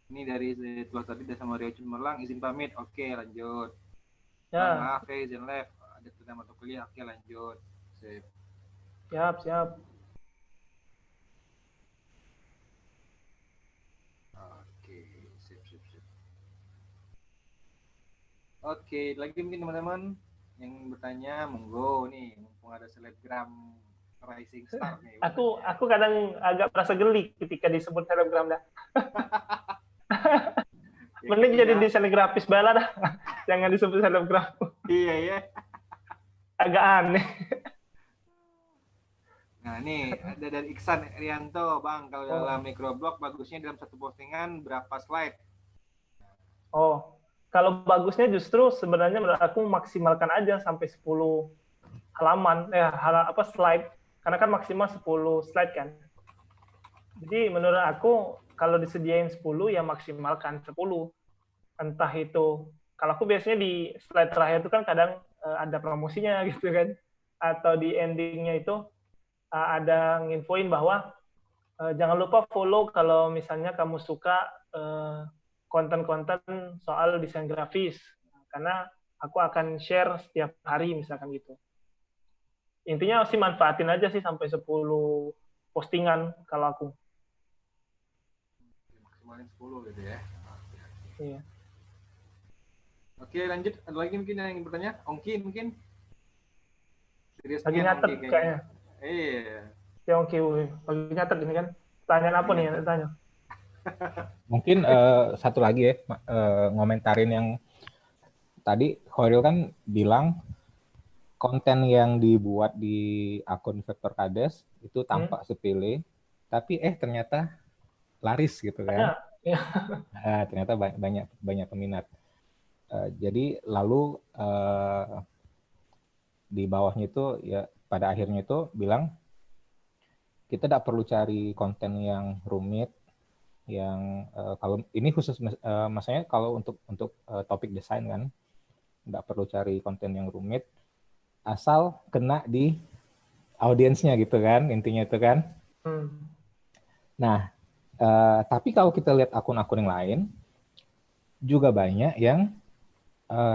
Ini dari Tua tadi sama Rio Cemerlang, izin pamit. Oke, lanjut. Bang, Ya, maaf ya, izin live. Ada tanda mata kuliah. Oke, lanjut. Sip. siap. Oke, sip. Oke, lagi mungkin teman-teman yang bertanya, monggo nih, mumpung ada selebgram Rising Star nih. Aku kadang agak merasa geli ketika disebut selebgram dah. Ya, Mending kan jadi ya. desain grafis bala dah. Jangan disebut selebgram. Iya, ya. Agak aneh. Nah, ini ada dari Iksan Rianto, Bang. Kalau dalam microblog, bagusnya dalam satu postingan berapa slide? Oh, kalau bagusnya justru sebenarnya menurut aku maksimalkan aja sampai 10 halaman, slide. Karena kan maksimal 10 slide kan. Jadi menurut aku kalau disediain 10 ya maksimalkan 10. Entah itu, kalau aku biasanya di slide terakhir itu kan kadang ada promosinya gitu kan. Atau di endingnya itu ada nginfoin bahwa jangan lupa follow kalau misalnya kamu suka konten-konten soal desain grafis. Karena aku akan share setiap hari misalkan gitu. Intinya sih manfaatin aja sih sampai 10 postingan kalau aku. Maksimalin 10 gitu ya. Iya. Oke, lanjut. Ada lagi mungkin yang ingin bertanya? Ongki mungkin? Lagi nyatet kayaknya. Iya. Ya oke, lagi nyatet ini kan. Pertanyaan apa nih yang ditanya? Mungkin satu lagi ya, ngomentarin yang tadi Khairil kan bilang konten yang dibuat di akun Vektor Kades itu tampak sepele, tapi ternyata laris gitu kan. Ya. Ternyata banyak peminat. Jadi lalu di bawahnya itu ya pada akhirnya itu bilang kita tidak perlu cari konten yang rumit, yang kalau ini khusus maksudnya kalau untuk topik desain kan tidak perlu cari konten yang rumit asal kena di audiensnya gitu kan, intinya itu kan. Nah tapi kalau kita lihat akun-akun yang lain juga banyak yang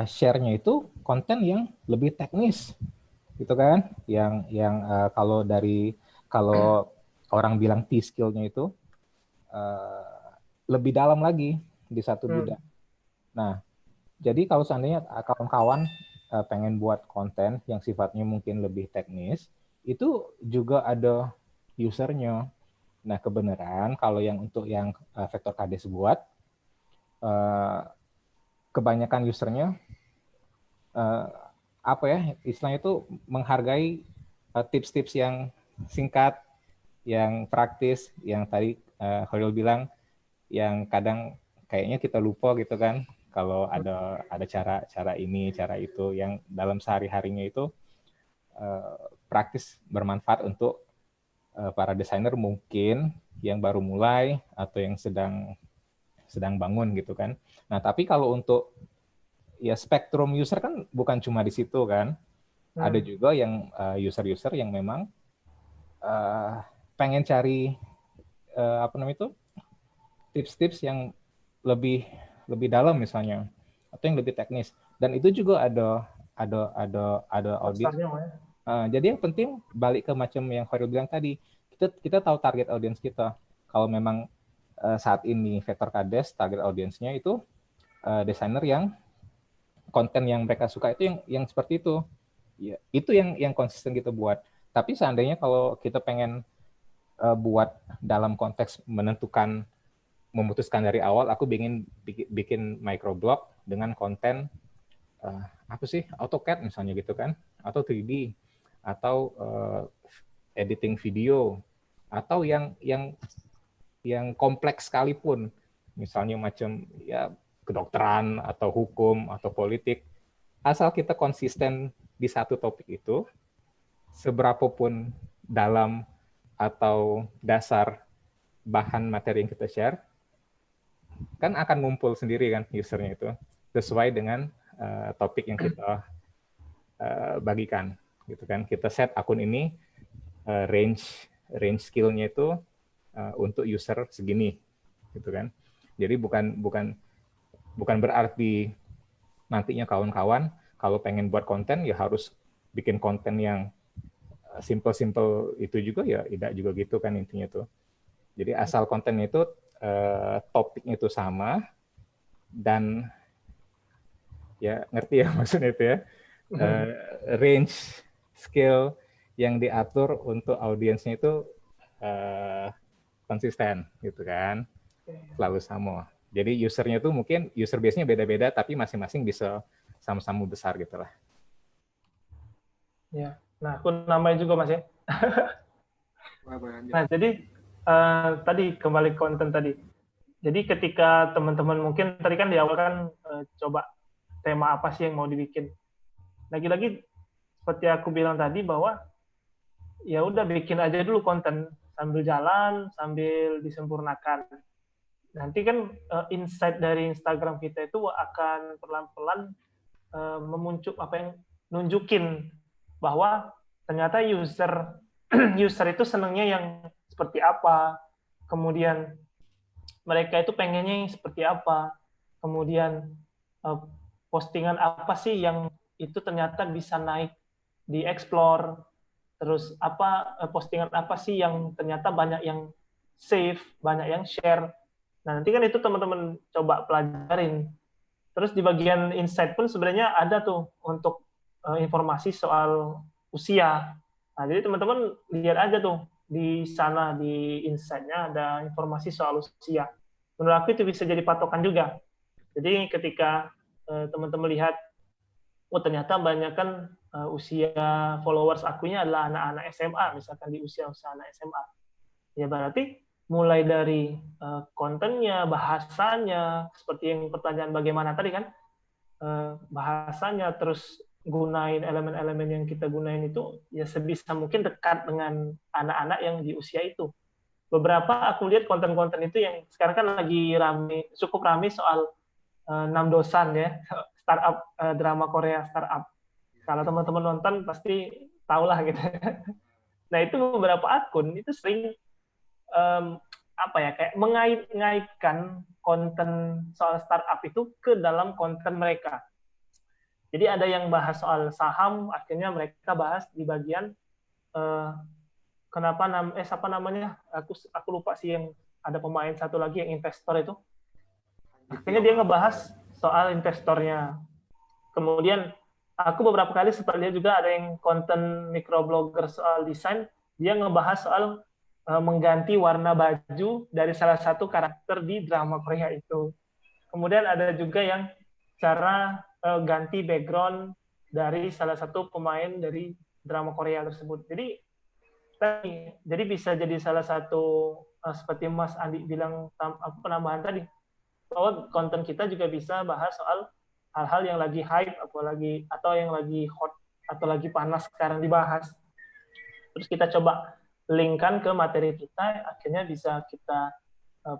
share-nya itu konten yang lebih teknis gitu kan, yang kalau orang bilang T-skill-nya itu lebih dalam lagi di satu bidang. Nah, jadi kalau seandainya kawan-kawan pengen buat konten yang sifatnya mungkin lebih teknis, itu juga ada usernya. Nah, kebenaran kalau yang untuk yang Vektor Kades buat, kebanyakan usernya istilahnya itu menghargai tips-tips yang singkat, yang praktis, yang tadi Khairil bilang, yang kadang kayaknya kita lupa gitu kan, kalau ada cara ini, cara itu, yang dalam sehari-harinya itu praktis, bermanfaat untuk para desainer mungkin yang baru mulai atau yang sedang bangun gitu kan. Nah, tapi kalau untuk ya spektrum user kan bukan cuma di situ kan. Ada juga yang user-user yang memang pengen cari tips-tips yang lebih dalam misalnya, atau yang lebih teknis. Dan itu juga ada audiens. Jadi yang penting balik ke macam yang Khairil bilang tadi, kita tahu target audiens kita. Kalau memang saat ini Vektor Kades target audiensnya itu desainer yang konten yang mereka suka itu yang seperti itu. Ya, itu yang konsisten kita buat. Tapi seandainya kalau kita pengen buat dalam konteks menentukan memutuskan dari awal aku bikin microblog dengan konten apa sih, AutoCAD misalnya gitu kan, atau 3D, atau editing video, atau yang kompleks sekalipun, misalnya macam ya kedokteran atau hukum atau politik, asal kita konsisten di satu topik itu, seberapapun dalam atau dasar bahan materi yang kita share, kan akan ngumpul sendiri kan usernya itu sesuai dengan topik yang kita bagikan gitu kan. Kita set akun ini range skill-nya itu untuk user segini gitu kan. Jadi bukan berarti nantinya kawan-kawan kalau pengen buat konten ya harus bikin konten yang simple itu juga, ya tidak juga gitu kan intinya tuh. Jadi asal kontennya itu topiknya itu sama dan ya ngerti ya maksudnya itu ya, range skill yang diatur untuk audiensnya itu konsisten gitu kan, selalu sama. Jadi usernya tuh mungkin user base-nya beda-beda tapi masing-masing bisa sama-sama besar gitu lah. Ya, nah aku namanya juga Mas ya. Nah jadi tadi kembali ke konten tadi. Jadi ketika teman-teman mungkin tadi kan di awal kan coba tema apa sih yang mau dibikin. Lagi-lagi seperti aku bilang tadi bahwa ya udah bikin aja dulu konten sambil jalan, sambil disempurnakan. Nanti kan insight dari Instagram kita itu akan pelan-pelan memuncul apa yang nunjukin bahwa ternyata user itu senangnya yang seperti apa, kemudian mereka itu pengennya yang seperti apa, kemudian postingan apa sih yang itu ternyata bisa naik di explore, terus postingan apa sih yang ternyata banyak yang save, banyak yang share. Nah nanti kan itu teman-teman coba pelajarin. Terus di bagian insight pun sebenarnya ada tuh untuk informasi soal usia. Nah jadi teman-teman lihat aja tuh di sana di insight-nya ada informasi soal usia. Menurut aku itu bisa jadi patokan juga. Jadi ketika teman-teman lihat, oh ternyata banyak kan usia followers akunya adalah anak-anak SMA, misalkan di usia anak SMA. Ya berarti mulai dari kontennya, bahasanya, seperti yang pertanyaan bagaimana tadi kan, bahasanya, terus gunain elemen-elemen yang kita gunain itu ya sebisa mungkin dekat dengan anak-anak yang di usia itu. Beberapa aku lihat konten-konten itu yang sekarang kan lagi cukup rame soal 6 dosan ya, startup drama Korea startup. Kalau teman-teman nonton pasti tahulah gitu. Nah itu beberapa akun itu sering kayak mengait-ngaitkan konten soal startup itu ke dalam konten mereka. Jadi ada yang bahas soal saham, akhirnya mereka bahas di bagian siapa namanya? Aku lupa sih, yang ada pemain satu lagi yang investor itu. Akhirnya dia ngebahas soal investornya. Kemudian aku beberapa kali sempat lihat juga ada yang konten microblogger soal desain, dia ngebahas soal mengganti warna baju dari salah satu karakter di drama Korea itu. Kemudian ada juga yang cara ganti background dari salah satu pemain dari drama Korea tersebut. Jadi bisa jadi salah satu seperti Mas Andi bilang penambahan tadi, bahwa konten kita juga bisa bahas soal hal-hal yang lagi hype atau yang lagi hot atau lagi panas sekarang dibahas. Terus kita coba linkkan ke materi kita, akhirnya bisa kita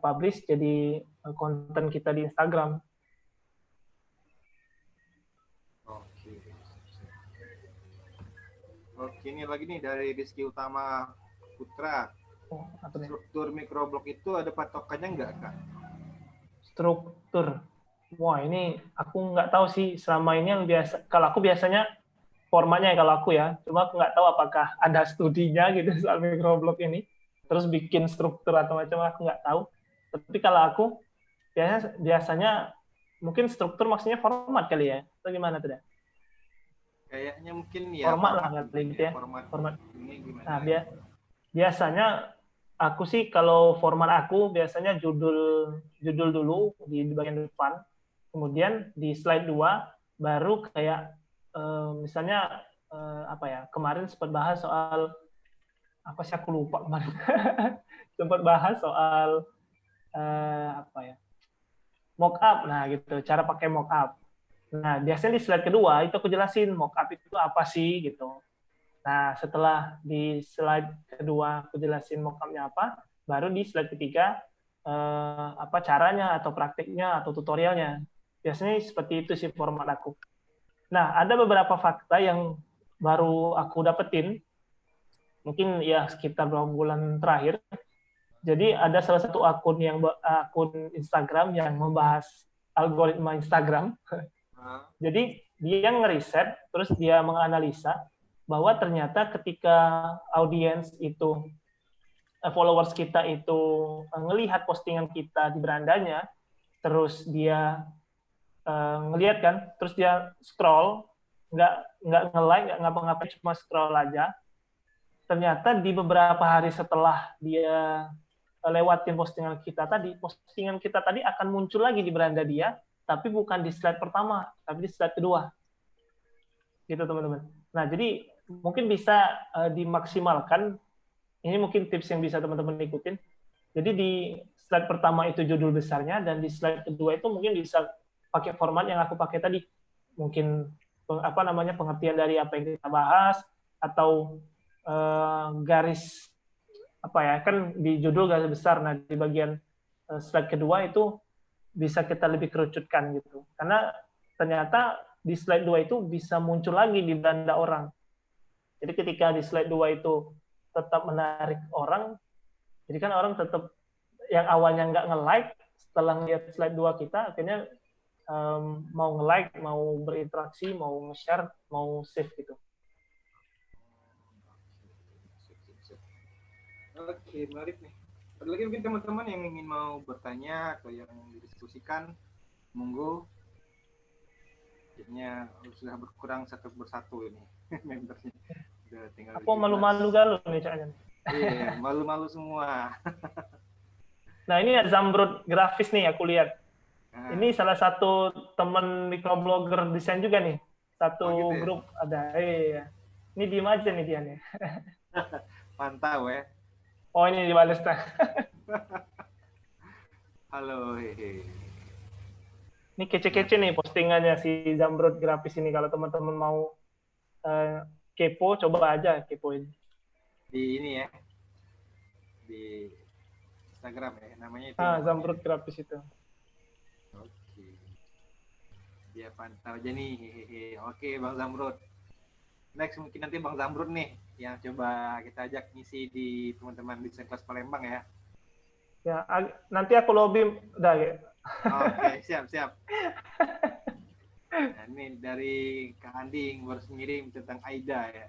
publish jadi konten kita di Instagram. Oke, ini lagi nih dari Rizky Utama Putra. Struktur microblog itu ada patokannya nggak, Kak? Struktur. Wah, ini aku nggak tahu sih selama ini yang biasa. Kalau aku biasanya formatnya kalau aku ya, cuma aku nggak tahu apakah ada studinya gitu soal microblog ini. Terus bikin struktur atau macam, aku nggak tahu. Tapi kalau aku biasanya mungkin struktur maksudnya format kali ya, atau gimana tuh? Kayaknya mungkin ya format lah gitu ya. Format. Ini gimana? Nah, biasanya Aku sih kalau format aku biasanya judul dulu di bagian depan, kemudian di slide 2 baru kayak misalnya apa ya, kemarin sempat bahas soal apa sih, aku lupa kemarin. Sempat bahas soal apa ya, mockup, nah gitu, cara pakai mockup. Nah biasanya di slide kedua itu aku jelasin mockup itu apa sih gitu. Nah setelah di slide kedua aku jelasin mockupnya apa, baru di slide ketiga apa caranya atau praktiknya atau tutorialnya. Biasanya seperti itu sih format aku. Nah ada beberapa fakta yang baru aku dapetin, mungkin ya sekitar 2 bulan terakhir. Jadi ada salah satu akun Instagram yang membahas algoritma Instagram. Jadi dia ngeriset, terus dia menganalisa bahwa ternyata ketika audiens itu, followers kita itu ngelihat postingan kita di berandanya, terus dia ngelihat kan, terus dia scroll, nggak nge-like, nggak ngapa-ngapain, cuma scroll aja. Ternyata di beberapa hari setelah dia lewatin postingan kita tadi akan muncul lagi di beranda dia, tapi bukan di slide pertama, tapi di slide kedua. Gitu teman-teman. Nah, jadi mungkin bisa dimaksimalkan. Ini mungkin tips yang bisa teman-teman ikutin. Jadi di slide pertama itu judul besarnya, dan di slide kedua itu mungkin bisa pakai format yang aku pakai tadi. Mungkin pengertian dari apa yang kita bahas, atau garis apa ya, kan di judul garis besar, nah di bagian slide kedua itu bisa kita lebih kerucutkan gitu, karena ternyata di slide 2 itu bisa muncul lagi di beranda orang. Jadi ketika di slide 2 itu tetap menarik orang, jadi kan orang tetap yang awalnya nggak nge-like, setelah ngeliat slide 2 kita akhirnya mau nge-like, mau berinteraksi, mau nge-share, mau save gitu. Oke, menarik nih. Ada lagi mungkin teman-teman yang ingin mau bertanya atau yang didiskusikan, monggo. Jadinya sudah berkurang satu persatu ini membernya. Udah tinggal. Aku malu-malu galau nih caknya. Iya, malu-malu semua. Nah ini ada Zamrud grafis nih aku lihat. Nah. Ini salah satu teman microblogger desain juga nih. Satu gitu ya? grup ada. Iya. Ini diem aja nih dia nih. Pantau ya. Oh ini dibales dah. Halo, hehe. Ini kece-kece nih postingannya si Zamrud grafis ini. Kalau teman-teman mau kepo, coba aja kepoin. Di ini ya. Di Instagram ya, namanya itu. Zamrud grafis itu. Oke. Dia pantau aja nih. Hehehe. Oke, Bang Zamrud. Next mungkin nanti Bang Zamrud nih yang coba kita ajak ngisi di teman-teman di kelas Palembang ya. Ya, nanti aku lobby udah ya. Oke, siap. Nah, ini dari Kak Andi baru ngirim tentang AIDA ya.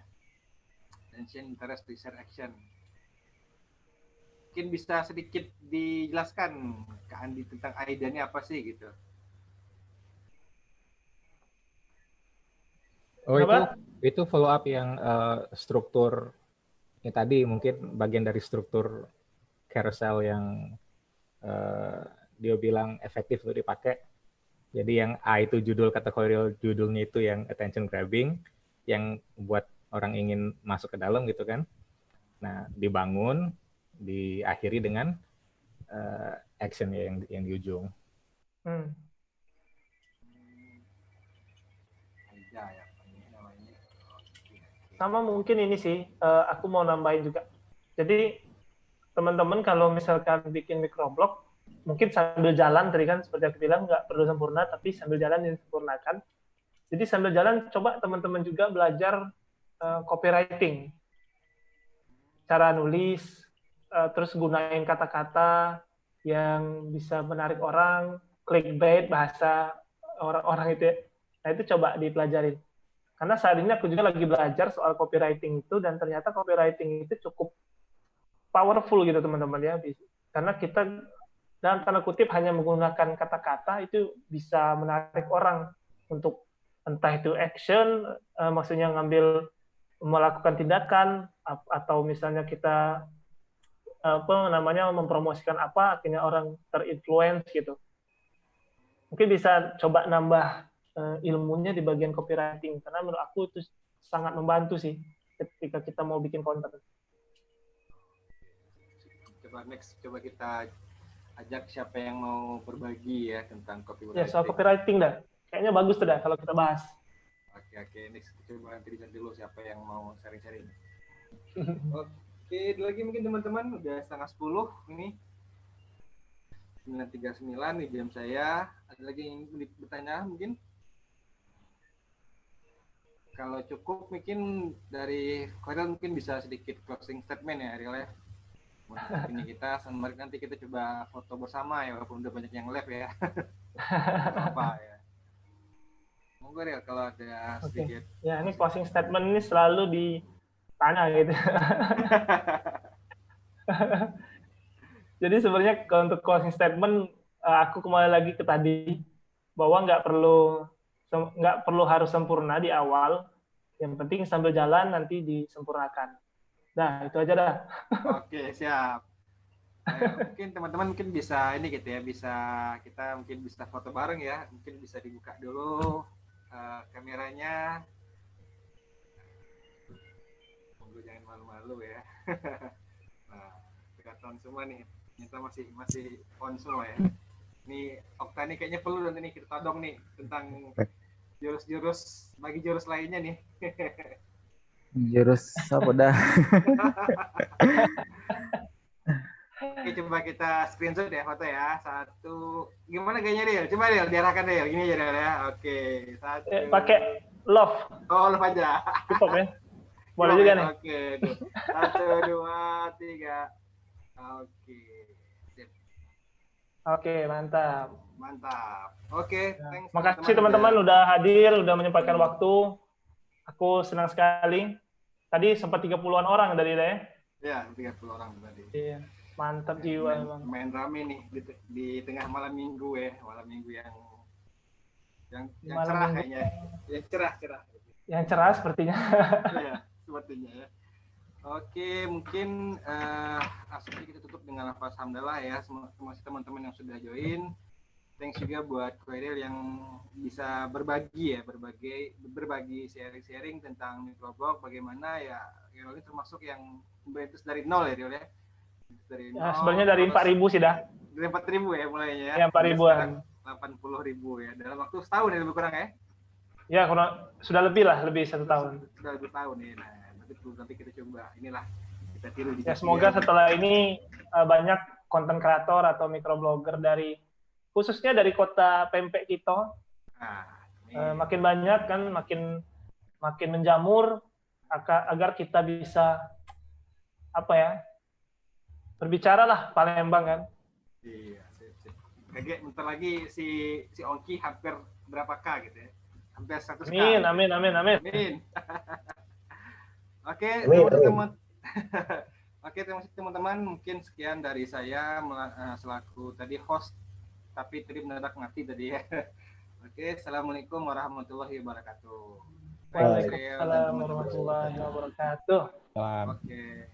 Attention, Interest, Research, Action. Mungkin bisa sedikit dijelaskan Kak Andi tentang AIDA ini apa sih gitu. Oh, itu follow up yang struktur ini tadi, mungkin bagian dari struktur carousel yang dia bilang efektif untuk dipakai. Jadi yang A itu kategori judulnya itu yang attention grabbing, yang buat orang ingin masuk ke dalam gitu kan. Nah, dibangun, diakhiri dengan action yang di ujung. Sama mungkin ini sih, aku mau nambahin juga. Jadi teman-teman kalau misalkan bikin microblog, mungkin sambil jalan, tadi kan seperti aku bilang, nggak perlu sempurna, tapi sambil jalan disempurnakan. Jadi sambil jalan, coba teman-teman juga belajar copywriting. Cara nulis, terus gunain kata-kata yang bisa menarik orang, clickbait, bahasa orang-orang itu ya. Nah itu coba dipelajarin. Karena saat ini aku juga lagi belajar soal copywriting itu, dan ternyata copywriting itu cukup powerful gitu teman-teman ya. Karena kita dalam tanda kutip hanya menggunakan kata-kata itu bisa menarik orang untuk entah itu action, maksudnya melakukan tindakan, atau misalnya kita apa namanya mempromosikan apa, akhirnya orang terinfluence gitu. Mungkin bisa coba nambah ilmunya di bagian copywriting, karena menurut aku itu sangat membantu sih ketika kita mau bikin konten. Coba kita ajak siapa yang mau berbagi ya tentang copywriting. Ya, soal copywriting dah. Kayaknya bagus tuh dah kalau kita bahas. Oke, next coba nanti dicari dulu siapa yang mau sharing-sharing. Oke, lagi mungkin teman-teman udah 9:30 ini. 9:39 nih jam saya. Ada lagi yang ingin bertanya mungkin? Kalau cukup mungkin dari Koiril mungkin bisa sedikit closing statement ya Ariel ya. Ini kita nanti kita coba foto bersama ya walaupun udah banyak yang live ya. Apa ya. Monggo Ariel kalau ada sedikit. Ya, ini closing statement ini selalu ditanya gitu. Jadi sebenarnya kalau untuk closing statement aku kembali lagi ke tadi bahwa nggak perlu harus sempurna di awal, yang penting sambil jalan nanti disempurnakan. Nah, itu aja dah. Oke, siap. Mungkin teman-teman mungkin bisa ini gitu ya, kita mungkin bisa foto bareng ya, mungkin bisa dibuka dulu kameranya. Monggo jangan malu-malu ya. Nah, kelihatan semua nih, kita masih on semua ya. Nih Okta nih kayaknya perlu nanti nih kita todong nih tentang jurus-jurus bagi jurus lainnya nih. Jurus apa dah? Oke, coba kita screenshot ya foto ya. Satu, gimana gayanya Riel? Coba Riel, diarahkan Riel. Gini aja Riel ya. Oke, satu. Pakai love. Oh, love aja. Cukup ya. Boleh juga nih. Oke, 1, 2, 3. Oke. Sip. Oke, mantap. Mantap. Oke, thanks. Makasih teman-teman udah hadir, udah menyempatkan waktu. Aku senang sekali. Tadi sempat 30-an orang dari ya. Ya, 30 orang tadi. Iya. Mantap jiwa emang. Main rame nih di tengah malam minggu ya, malam minggu yang cerah minggu. Kayaknya. Yang cerah. Yang cerah sepertinya. Iya, sepertinya ya. Oke, mungkin asli kita tutup dengan lafaz hamdalah ya, semua teman-teman yang sudah join. Thanks juga buat Koiril yang bisa berbagi sharing-sharing tentang microblog, bagaimana ya Koiril ini termasuk yang merintis dari nol ya Riel ya. Dari nol, sebenarnya dari 4.000 sih dah. Dari 4.000 ya mulainya ya. Ya, 4.000-an. 80.000 ya dalam waktu setahun ya lebih kurang ya. Ya, sudah lebih 1 tahun. Sudah 1 tahun ya. Nah, nanti kita coba inilah kita tiru di ya, semoga setelah ini banyak konten kreator atau microblogger khususnya dari kota Pempek kita makin banyak kan, makin menjamur agar kita bisa berbicara lah Palembang kan. Iya, sip. Kayak bentar lagi si Ongki hampir berapa K gitu ya? Hampir 100K. Amin. Oke, teman-teman. Oke, terima kasih teman-teman. Mungkin sekian dari saya selaku tadi host, tapi tadi mendadak mati tadi ya. Oke, assalamualaikum warahmatullahi wabarakatuh. Waalaikumsalam warahmatullahi wabarakatuh. Oke.